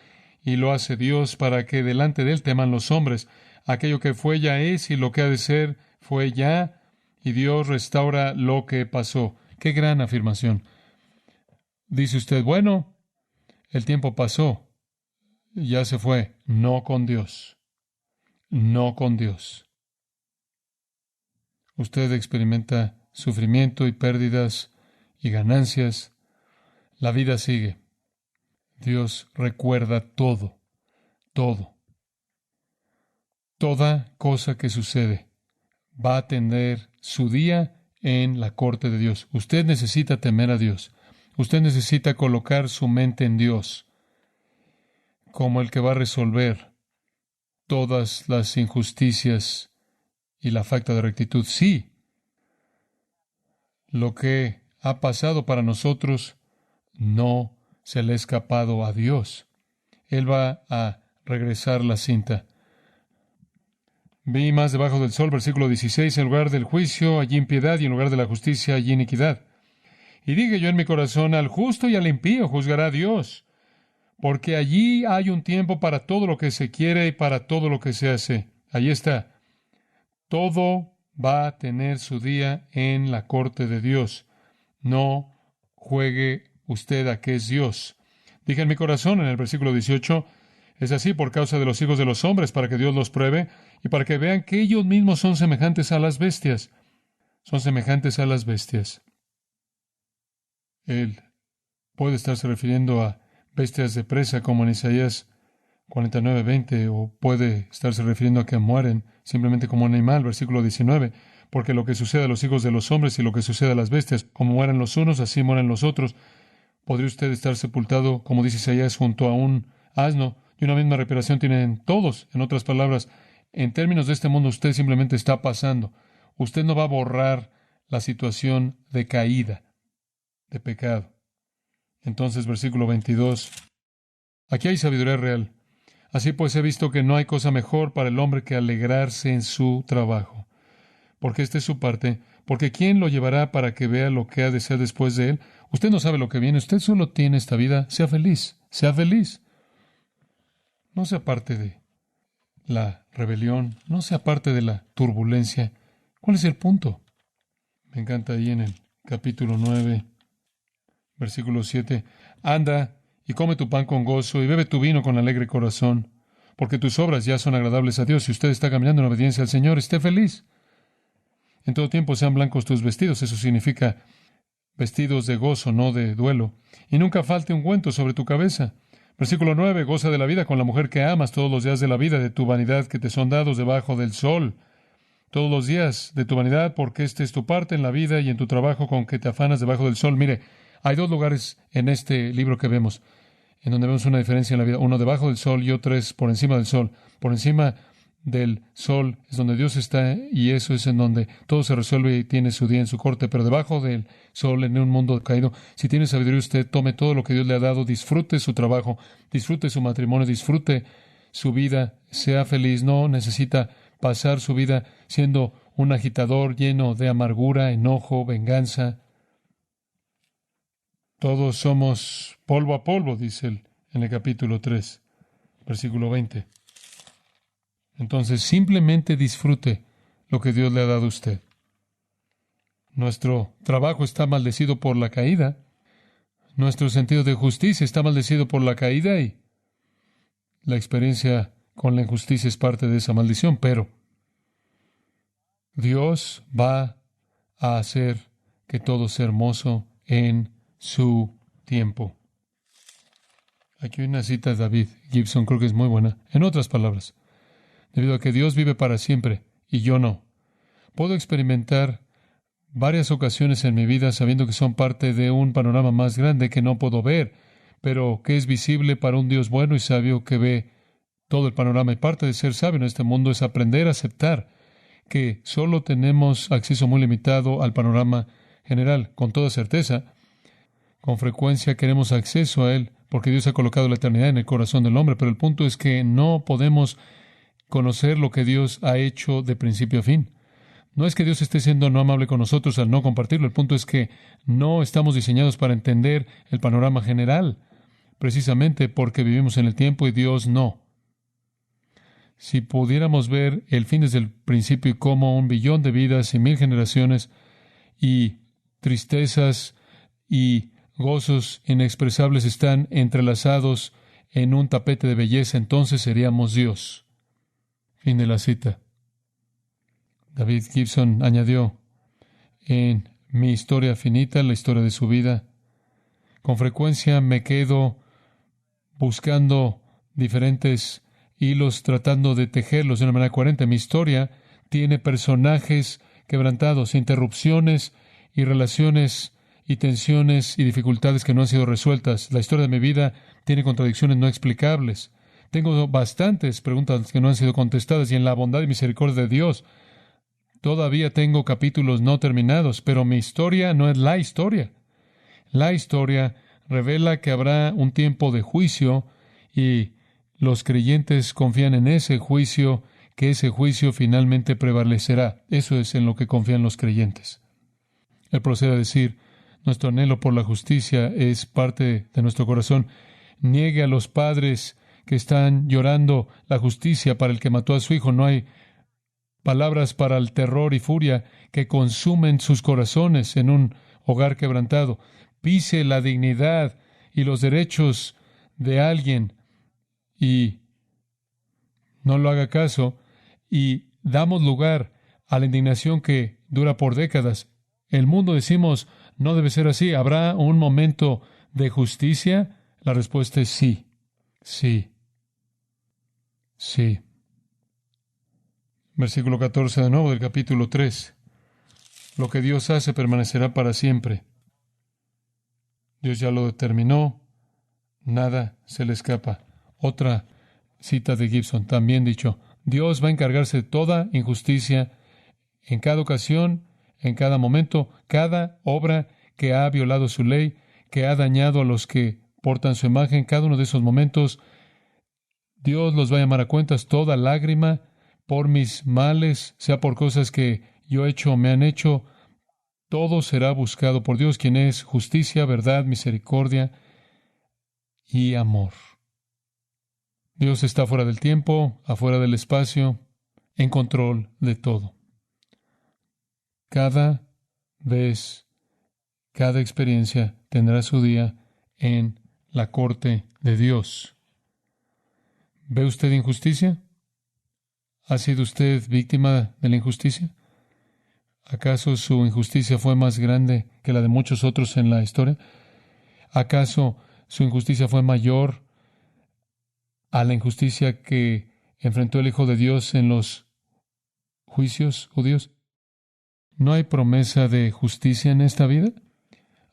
S2: y lo hace Dios para que delante de él teman los hombres. Aquello que fue ya es, y lo que ha de ser fue ya, y Dios restaura lo que pasó. ¡Qué gran afirmación! Dice usted, bueno, el tiempo pasó, ya se fue. No con Dios. No con Dios. Usted experimenta sufrimiento y pérdidas y ganancias. La vida sigue. Dios recuerda todo, todo. Toda cosa que sucede va a tener su día en la corte de Dios. Usted necesita temer a Dios. Usted necesita colocar su mente en Dios como el que va a resolver todas las injusticias y la falta de rectitud. Sí, lo que ha pasado para nosotros no se le ha escapado a Dios. Él va a regresar la cinta. Vi más debajo del sol, versículo 16, en lugar del juicio allí impiedad, y en lugar de la justicia allí iniquidad. Y dije yo en mi corazón, al justo y al impío juzgará Dios, porque allí hay un tiempo para todo lo que se quiere y para todo lo que se hace. Allí está. Todo va a tener su día en la corte de Dios. No juegue usted a que es Dios. Dije en mi corazón, en el versículo 18, es así por causa de los hijos de los hombres, para que Dios los pruebe y para que vean que ellos mismos son semejantes a las bestias. Son semejantes a las bestias. Él puede estarse refiriendo a bestias de presa, como en Isaías 49:20, o puede estarse refiriendo a que mueren simplemente como un animal, versículo 19, porque lo que sucede a los hijos de los hombres y lo que sucede a las bestias, como mueren los unos, así mueren los otros. ¿Podría usted estar sepultado, como dice Isaías, junto a un asno? Y una misma respiración tienen todos. En otras palabras, en términos de este mundo, usted simplemente está pasando. Usted no va a borrar la situación de caída, de pecado. Entonces, versículo 22. Aquí hay sabiduría real. Así pues, he visto que no hay cosa mejor para el hombre que alegrarse en su trabajo. Porque esta es su parte. Porque ¿quién lo llevará para que vea lo que ha de ser después de él? Usted no sabe lo que viene. Usted solo tiene esta vida. Sea feliz. Sea feliz. No sea parte de la rebelión. No sea parte de la turbulencia. ¿Cuál es el punto? Me encanta ahí en el capítulo 9, versículo 7. Anda y come tu pan con gozo y bebe tu vino con alegre corazón, porque tus obras ya son agradables a Dios. Si usted está caminando en obediencia al Señor, esté feliz. En todo tiempo sean blancos tus vestidos. Eso significa vestidos de gozo, no de duelo. Y nunca falte ungüento sobre tu cabeza. Versículo 9. Goza de la vida con la mujer que amas todos los días de la vida, de tu vanidad que te son dados debajo del sol. Todos los días de tu vanidad, porque esta es tu parte en la vida y en tu trabajo con que te afanas debajo del sol. Mire, hay dos lugares en este libro que vemos, en donde vemos una diferencia en la vida. Uno debajo del sol y otro es por encima del sol. Por encima del sol es donde Dios está y eso es en donde todo se resuelve y tiene su día en su corte. Pero debajo del sol, en un mundo caído, si tiene sabiduría usted, tome todo lo que Dios le ha dado, disfrute su trabajo, disfrute su matrimonio, disfrute su vida, sea feliz. No necesita pasar su vida siendo un agitador lleno de amargura, enojo, venganza. Todos somos polvo a polvo, dice él en el capítulo 3, versículo 20. Entonces, simplemente disfrute lo que Dios le ha dado a usted. Nuestro trabajo está maldecido por la caída. Nuestro sentido de justicia está maldecido por la caída y la experiencia con la injusticia es parte de esa maldición, pero Dios va a hacer que todo sea hermoso en su tiempo. Aquí hay una cita de David Gibson, creo que es muy buena. En otras palabras, debido a que Dios vive para siempre y yo no, puedo experimentar varias ocasiones en mi vida sabiendo que son parte de un panorama más grande que no puedo ver, pero que es visible para un Dios bueno y sabio que ve todo el panorama. Y parte de ser sabio en este mundo es aprender a aceptar que solo tenemos acceso muy limitado al panorama general. Con toda certeza, con frecuencia queremos acceso a él porque Dios ha colocado la eternidad en el corazón del hombre, pero el punto es que no podemos conocer lo que Dios ha hecho de principio a fin. No es que Dios esté siendo no amable con nosotros al no compartirlo. El punto es que no estamos diseñados para entender el panorama general, precisamente porque vivimos en el tiempo y Dios no. Si pudiéramos ver el fin desde el principio y cómo 1 billón de vidas y 1000 generaciones y tristezas y gozos inexpresables están entrelazados en un tapete de belleza, entonces seríamos Dios. Fin de la cita. David Gibson añadió, en mi historia finita, la historia de su vida, con frecuencia me quedo buscando diferentes hilos, tratando de tejerlos de una manera coherente. Mi historia tiene personajes quebrantados, interrupciones y relaciones y tensiones y dificultades que no han sido resueltas. La historia de mi vida tiene contradicciones no explicables. Tengo bastantes preguntas que no han sido contestadas y en la bondad y misericordia de Dios todavía tengo capítulos no terminados, pero mi historia no es la historia. La historia revela que habrá un tiempo de juicio y los creyentes confían en ese juicio, que ese juicio finalmente prevalecerá. Eso es en lo que confían los creyentes. Él procede a decir, nuestro anhelo por la justicia es parte de nuestro corazón. Niegue a los padres que están llorando la justicia para el que mató a su hijo. No hay palabras para el terror y furia que consumen sus corazones en un hogar quebrantado. Pise la dignidad y los derechos de alguien y no lo haga caso, y damos lugar a la indignación que dura por décadas. El mundo, decimos, no debe ser así. ¿Habrá un momento de justicia? La respuesta es sí, sí, sí. Versículo 14 de nuevo del capítulo 3. Lo que Dios hace permanecerá para siempre. Dios ya lo determinó, nada se le escapa. Otra cita de Gibson, también dicho, Dios va a encargarse de toda injusticia en cada ocasión, en cada momento, cada obra que ha violado su ley, que ha dañado a los que portan su imagen, cada uno de esos momentos, Dios los va a llamar a cuentas, toda lágrima por mis males, sea por cosas que yo he hecho o me han hecho, todo será buscado por Dios, quien es justicia, verdad, misericordia y amor. Dios está fuera del tiempo, afuera del espacio, en control de todo. Cada vez, cada experiencia tendrá su día en la corte de Dios. ¿Ve usted injusticia? ¿Ha sido usted víctima de la injusticia? ¿Acaso su injusticia fue más grande que la de muchos otros en la historia? ¿Acaso su injusticia fue mayor a la injusticia que enfrentó el Hijo de Dios en los juicios judíos? ¿No hay promesa de justicia en esta vida?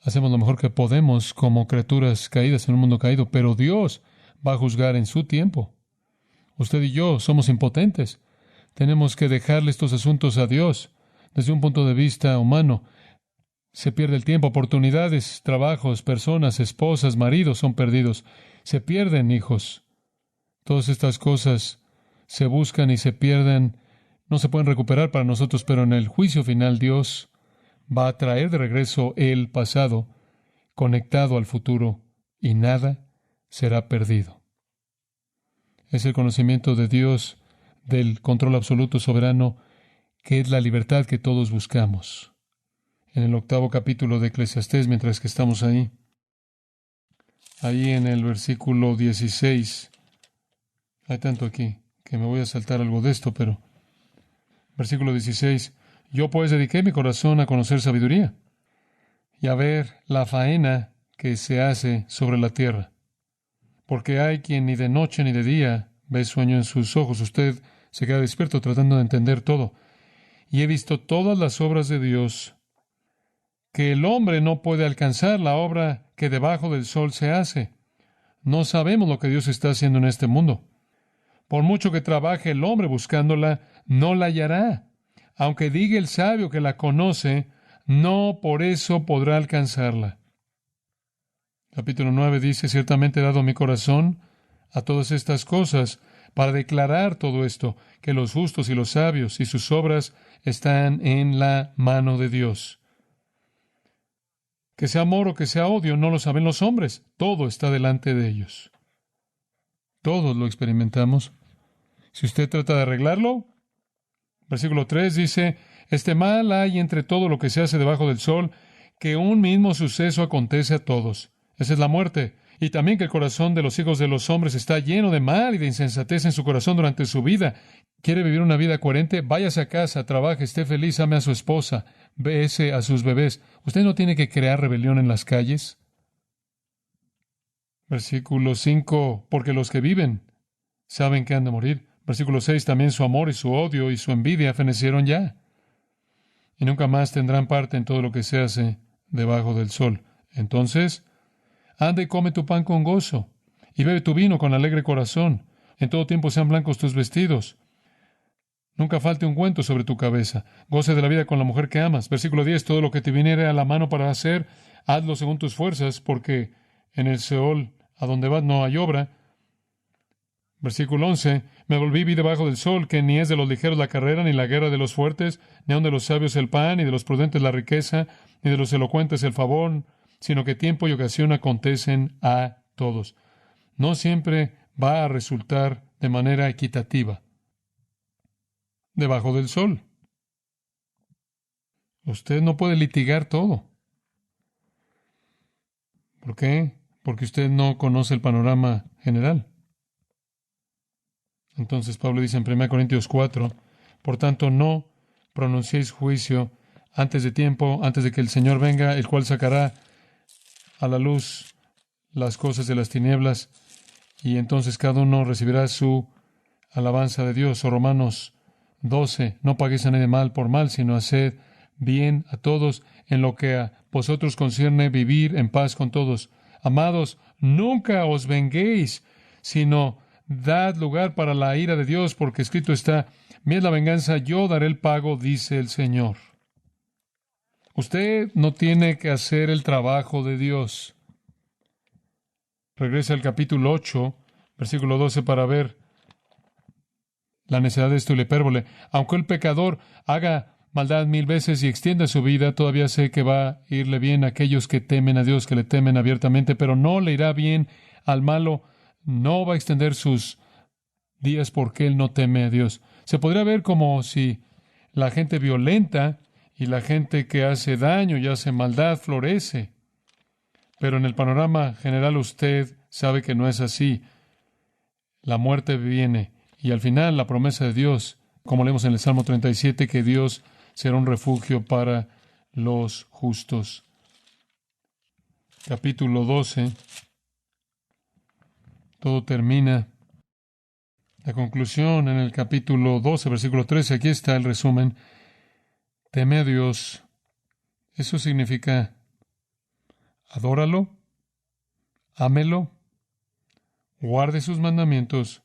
S2: Hacemos lo mejor que podemos como criaturas caídas en un mundo caído, pero Dios va a juzgar en su tiempo. Usted y yo somos impotentes. Tenemos que dejarle estos asuntos a Dios. Desde un punto de vista humano, se pierde el tiempo, oportunidades, trabajos, personas, esposas, maridos son perdidos. Se pierden hijos. Todas estas cosas se buscan y se pierden. No se pueden recuperar para nosotros, pero en el juicio final Dios va a traer de regreso el pasado conectado al futuro y nada será perdido. Es el conocimiento de Dios, del control absoluto soberano, que es la libertad que todos buscamos. En el 8º capítulo de Eclesiastés, mientras que estamos ahí en el versículo 16, hay tanto aquí que me voy a saltar algo de esto, pero versículo 16, yo pues dediqué mi corazón a conocer sabiduría y a ver la faena que se hace sobre la tierra. Porque hay quien ni de noche ni de día ve sueño en sus ojos. Usted se queda despierto tratando de entender todo. Y he visto todas las obras de Dios, que el hombre no puede alcanzar, la obra que debajo del sol se hace. No sabemos lo que Dios está haciendo en este mundo. Por mucho que trabaje el hombre buscándola, no la hallará. Aunque diga el sabio que la conoce, no por eso podrá alcanzarla. Capítulo 9 dice, ciertamente he dado mi corazón a todas estas cosas para declarar todo esto, que los justos y los sabios y sus obras están en la mano de Dios. Que sea amor o que sea odio, no lo saben los hombres. Todo está delante de ellos. Todos lo experimentamos. Si usted trata de arreglarlo, versículo 3 dice, este mal hay entre todo lo que se hace debajo del sol, que un mismo suceso acontece a todos. Esa es la muerte. Y también que el corazón de los hijos de los hombres está lleno de mal y de insensatez en su corazón durante su vida. ¿Quiere vivir una vida coherente? Váyase a casa, trabaje, esté feliz, ame a su esposa, bese a sus bebés. Usted no tiene que crear rebelión en las calles. Versículo 5, porque los que viven saben que han de morir. Versículo 6, también su amor y su odio y su envidia fenecieron ya. Y nunca más tendrán parte en todo lo que se hace debajo del sol. Entonces, anda y come tu pan con gozo, y bebe tu vino con alegre corazón. En todo tiempo sean blancos tus vestidos. Nunca falte ungüento sobre tu cabeza. Goce de la vida con la mujer que amas. Versículo 10, todo lo que te viniere a la mano para hacer, hazlo según tus fuerzas, porque en el Seol, a donde vas, no hay obra. Versículo 11, me volví, vi debajo del sol, que ni es de los ligeros la carrera, ni la guerra de los fuertes, ni aun de los sabios el pan, ni de los prudentes la riqueza, ni de los elocuentes el favor, sino que tiempo y ocasión acontecen a todos. No siempre va a resultar de manera equitativa. Debajo del sol. Usted no puede litigar todo. ¿Por qué? Porque usted no conoce el panorama general. Entonces Pablo dice en 1 Corintios 4, por tanto no pronunciéis juicio antes de tiempo, antes de que el Señor venga, el cual sacará a la luz las cosas de las tinieblas, y entonces cada uno recibirá su alabanza de Dios. O Romanos 12, no paguéis a nadie mal por mal, sino haced bien a todos, en lo que a vosotros concierne vivir en paz con todos. Amados, nunca os venguéis, sino dad lugar para la ira de Dios, porque escrito está: mía es la venganza, yo daré el pago, dice el Señor. Usted no tiene que hacer el trabajo de Dios. Regresa al capítulo 8, versículo 12, para ver la necedad de esto y la hipérbole. Aunque el pecador haga maldad 1000 veces y extienda su vida, todavía sé que va a irle bien a aquellos que temen a Dios, que le temen abiertamente, pero no le irá bien al malo. No va a extender sus días porque él no teme a Dios. Se podría ver como si la gente violenta y la gente que hace daño y hace maldad florece. Pero en el panorama general usted sabe que no es así. La muerte viene y al final la promesa de Dios, como leemos en el Salmo 37, que Dios será un refugio para los justos. Capítulo 12. Todo termina. La conclusión en el capítulo 12, versículo 13. Aquí está el resumen. Teme a Dios. Eso significa adóralo, ámelo, guarde sus mandamientos,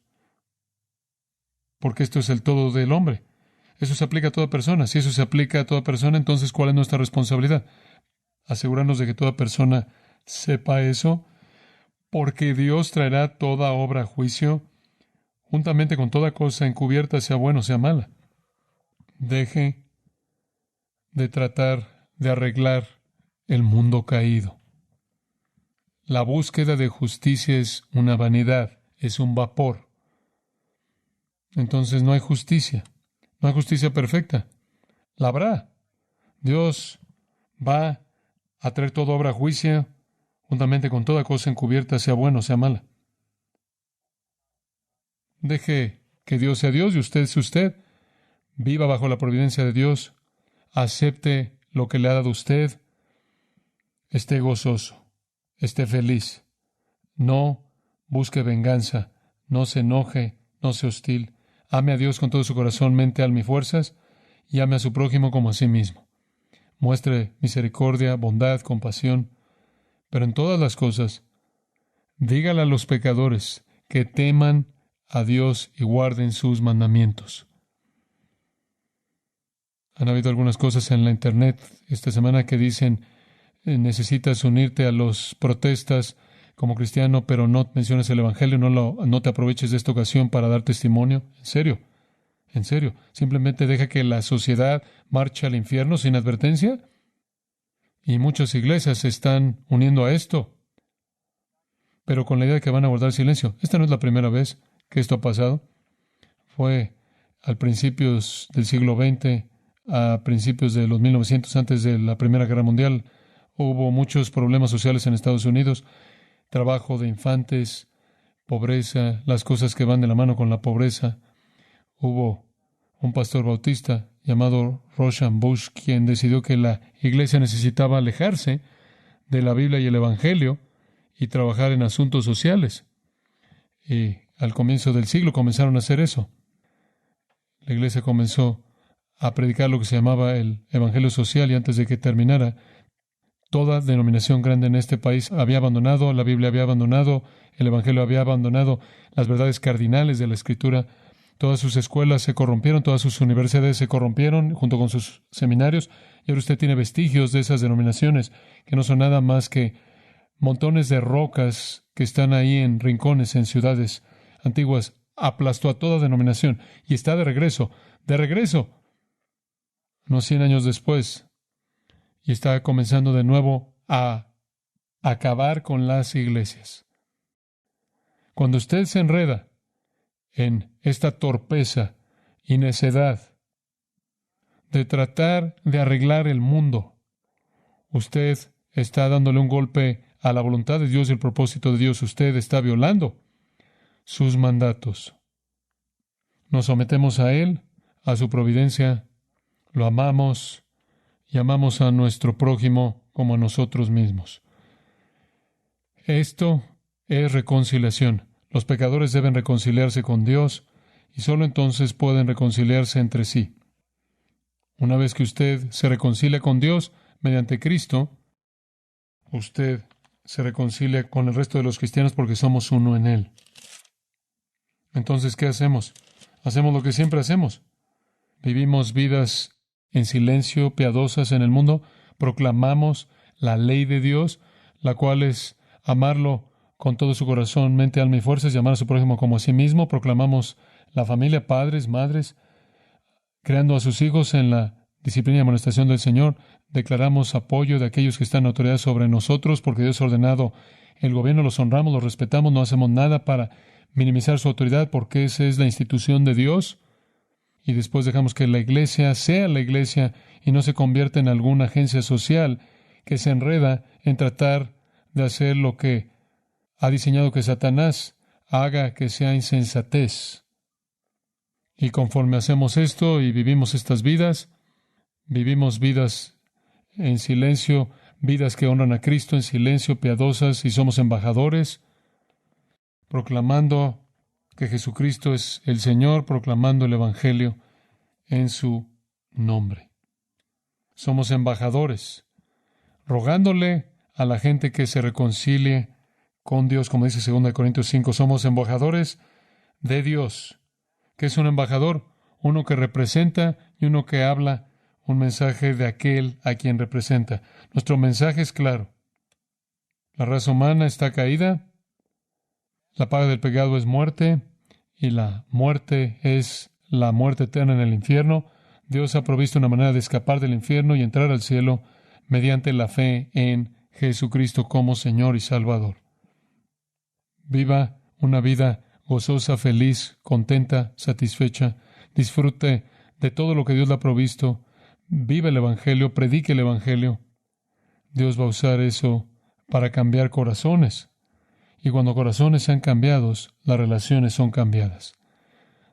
S2: porque esto es el todo del hombre. Eso se aplica a toda persona. Si eso se aplica a toda persona, entonces ¿cuál es nuestra responsabilidad? Asegurarnos de que toda persona sepa eso, porque Dios traerá toda obra a juicio, juntamente con toda cosa encubierta, sea buena o sea mala. Deje de tratar de arreglar el mundo caído. La búsqueda de justicia es una vanidad, es un vapor. Entonces no hay justicia. No hay justicia perfecta. La habrá. Dios va a traer toda obra a juicio, juntamente con toda cosa encubierta, sea buena o sea mala. Deje que Dios sea Dios y usted es usted. Viva bajo la providencia de Dios. Acepte lo que le ha dado usted. Esté gozoso. Esté feliz. No busque venganza. No se enoje. No sea hostil. Ame a Dios con todo su corazón, mente, alma y fuerzas, y ame a su prójimo como a sí mismo. Muestre misericordia, bondad, compasión, pero en todas las cosas, dígale a los pecadores que teman a Dios y guarden sus mandamientos. Han habido algunas cosas en la internet esta semana que dicen: necesitas unirte a las protestas como cristiano, pero no menciones el Evangelio, no te aproveches de esta ocasión para dar testimonio. En serio, simplemente deja que la sociedad marche al infierno sin advertencia. Y muchas iglesias se están uniendo a esto, pero con la idea de que van a guardar silencio. Esta no es la primera vez que esto ha pasado. Fue al principios del siglo XX, a principios de los 1900, antes de la Primera Guerra Mundial. Hubo muchos problemas sociales en Estados Unidos. Trabajo de infantes, pobreza, las cosas que van de la mano con la pobreza. Hubo un pastor bautista llamado Roshan Bush, quien decidió que la iglesia necesitaba alejarse de la Biblia y el Evangelio y trabajar en asuntos sociales. Y al comienzo del siglo comenzaron a hacer eso. La iglesia comenzó a predicar lo que se llamaba el Evangelio social, y antes de que terminara, toda denominación grande en este país había abandonado, la Biblia había abandonado, el Evangelio había abandonado las verdades cardinales de la Escritura. Todas sus escuelas se corrompieron, todas sus universidades se corrompieron junto con sus seminarios, y ahora usted tiene vestigios de esas denominaciones que no son nada más que montones de rocas que están ahí en rincones, en ciudades antiguas. Aplastó a toda denominación y está de regreso, unos 100 años después, y está comenzando de nuevo a acabar con las iglesias. Cuando usted se enreda en esta torpeza y necedad de tratar de arreglar el mundo, usted está dándole un golpe a la voluntad de Dios y el propósito de Dios. Usted está violando sus mandatos. Nos sometemos a Él, a su providencia, lo amamos y amamos a nuestro prójimo como a nosotros mismos. Esto es reconciliación. Los pecadores deben reconciliarse con Dios y solo entonces pueden reconciliarse entre sí. Una vez que usted se reconcilia con Dios mediante Cristo, usted se reconcilia con el resto de los cristianos porque somos uno en Él. Entonces, ¿qué hacemos? Hacemos lo que siempre hacemos. Vivimos vidas en silencio, piadosas en el mundo. Proclamamos la ley de Dios, la cual es amarlo con todo su corazón, mente, alma y fuerzas, y amar a su prójimo como a sí mismo. Proclamamos la familia, padres, madres, creando a sus hijos en la disciplina y amonestación del Señor. Declaramos apoyo de aquellos que están en autoridad sobre nosotros, porque Dios ha ordenado el gobierno, los honramos, los respetamos, no hacemos nada para minimizar su autoridad, porque esa es la institución de Dios. Y después dejamos que la iglesia sea la iglesia y no se convierta en alguna agencia social que se enreda en tratar de hacer lo que ha diseñado que Satanás haga, que sea insensatez. Y conforme hacemos esto y vivimos estas vidas, vivimos vidas en silencio, vidas que honran a Cristo en silencio, piadosas, y somos embajadores, proclamando que Jesucristo es el Señor, proclamando el Evangelio en su nombre. Somos embajadores, rogándole a la gente que se reconcilie con Dios, como dice 2 Corintios 5, somos embajadores de Dios. ¿Qué es un embajador? Uno que representa y uno que habla un mensaje de aquel a quien representa. Nuestro mensaje es claro. La raza humana está caída, la paga del pecado es muerte, y la muerte es la muerte eterna en el infierno. Dios ha provisto una manera de escapar del infierno y entrar al cielo mediante la fe en Jesucristo como Señor y Salvador. Viva una vida gozosa, feliz, contenta, satisfecha. Disfrute de todo lo que Dios le ha provisto. Viva el Evangelio, predique el Evangelio. Dios va a usar eso para cambiar corazones. Y cuando corazones sean cambiados, las relaciones son cambiadas.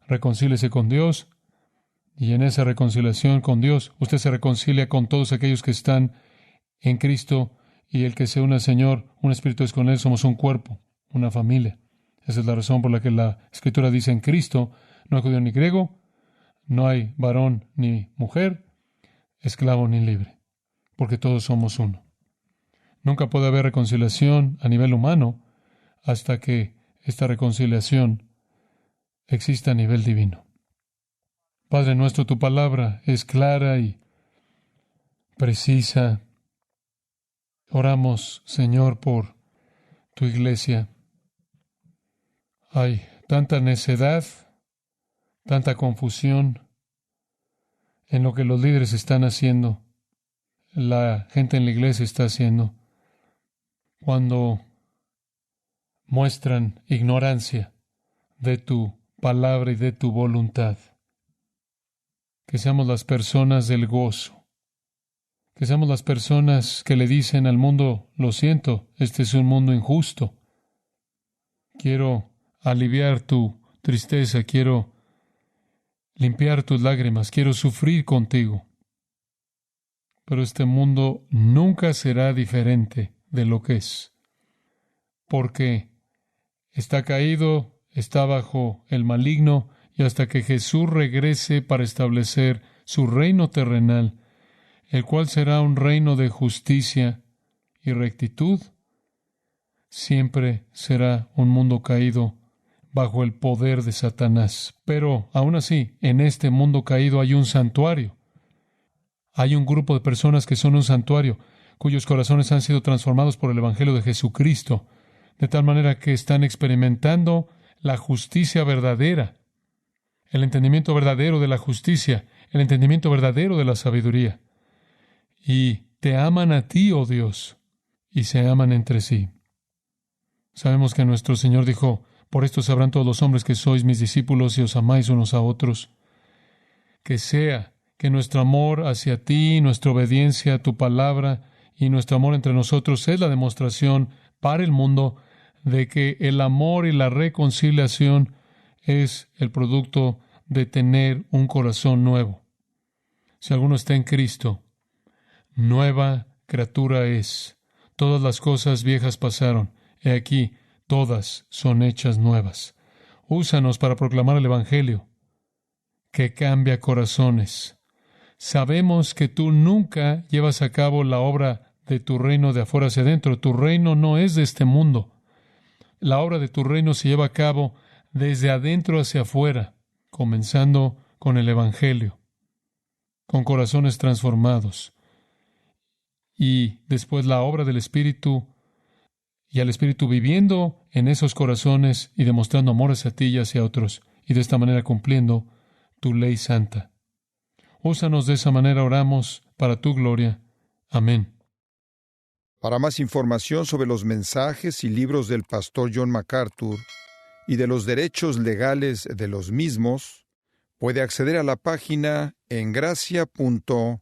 S2: Reconcíliese con Dios, y en esa reconciliación con Dios, usted se reconcilia con todos aquellos que están en Cristo, y el que se une al Señor, un espíritu es con Él, somos un cuerpo, una familia. Esa es la razón por la que la Escritura dice en Cristo, no hay judío ni griego, no hay varón ni mujer, esclavo ni libre, porque todos somos uno. Nunca puede haber reconciliación a nivel humano hasta que esta reconciliación exista a nivel divino. Padre nuestro, tu palabra es clara y precisa. Oramos, Señor, por tu iglesia. Hay tanta necedad, tanta confusión en lo que los líderes están haciendo, la gente en la iglesia está haciendo, cuando muestran ignorancia de tu palabra y de tu voluntad. Que seamos las personas del gozo, que seamos las personas que le dicen al mundo, lo siento, este es un mundo injusto. Quiero aliviar tu tristeza, quiero limpiar tus lágrimas, quiero sufrir contigo. Pero este mundo nunca será diferente de lo que es, porque está caído, está bajo el maligno, y hasta que Jesús regrese para establecer su reino terrenal, el cual será un reino de justicia y rectitud, siempre será un mundo caído bajo el poder de Satanás. Pero, aún así, en este mundo caído hay un santuario. Hay un grupo de personas que son un santuario, cuyos corazones han sido transformados por el Evangelio de Jesucristo, de tal manera que están experimentando la justicia verdadera, el entendimiento verdadero de la justicia, el entendimiento verdadero de la sabiduría. Y te aman a ti, oh Dios, y se aman entre sí. Sabemos que nuestro Señor dijo, por esto sabrán todos los hombres que sois mis discípulos y os amáis unos a otros. Que sea que nuestro amor hacia ti, nuestra obediencia a tu palabra y nuestro amor entre nosotros es la demostración para el mundo de que el amor y la reconciliación es el producto de tener un corazón nuevo. Si alguno está en Cristo, nueva criatura es. Todas las cosas viejas pasaron. He aquí, todas son hechas nuevas. Úsanos para proclamar el Evangelio, que cambia corazones. Sabemos que tú nunca llevas a cabo la obra de tu reino de afuera hacia adentro. Tu reino no es de este mundo. La obra de tu reino se lleva a cabo desde adentro hacia afuera, comenzando con el Evangelio, con corazones transformados. Y después la obra del Espíritu, y al Espíritu viviendo en esos corazones y demostrando amor hacia ti y hacia otros, y de esta manera cumpliendo tu ley santa. Úsanos de esa manera, oramos, para tu gloria. Amén.
S1: Para más información sobre los mensajes y libros del pastor John MacArthur y de los derechos legales de los mismos, puede acceder a la página en gracia.org.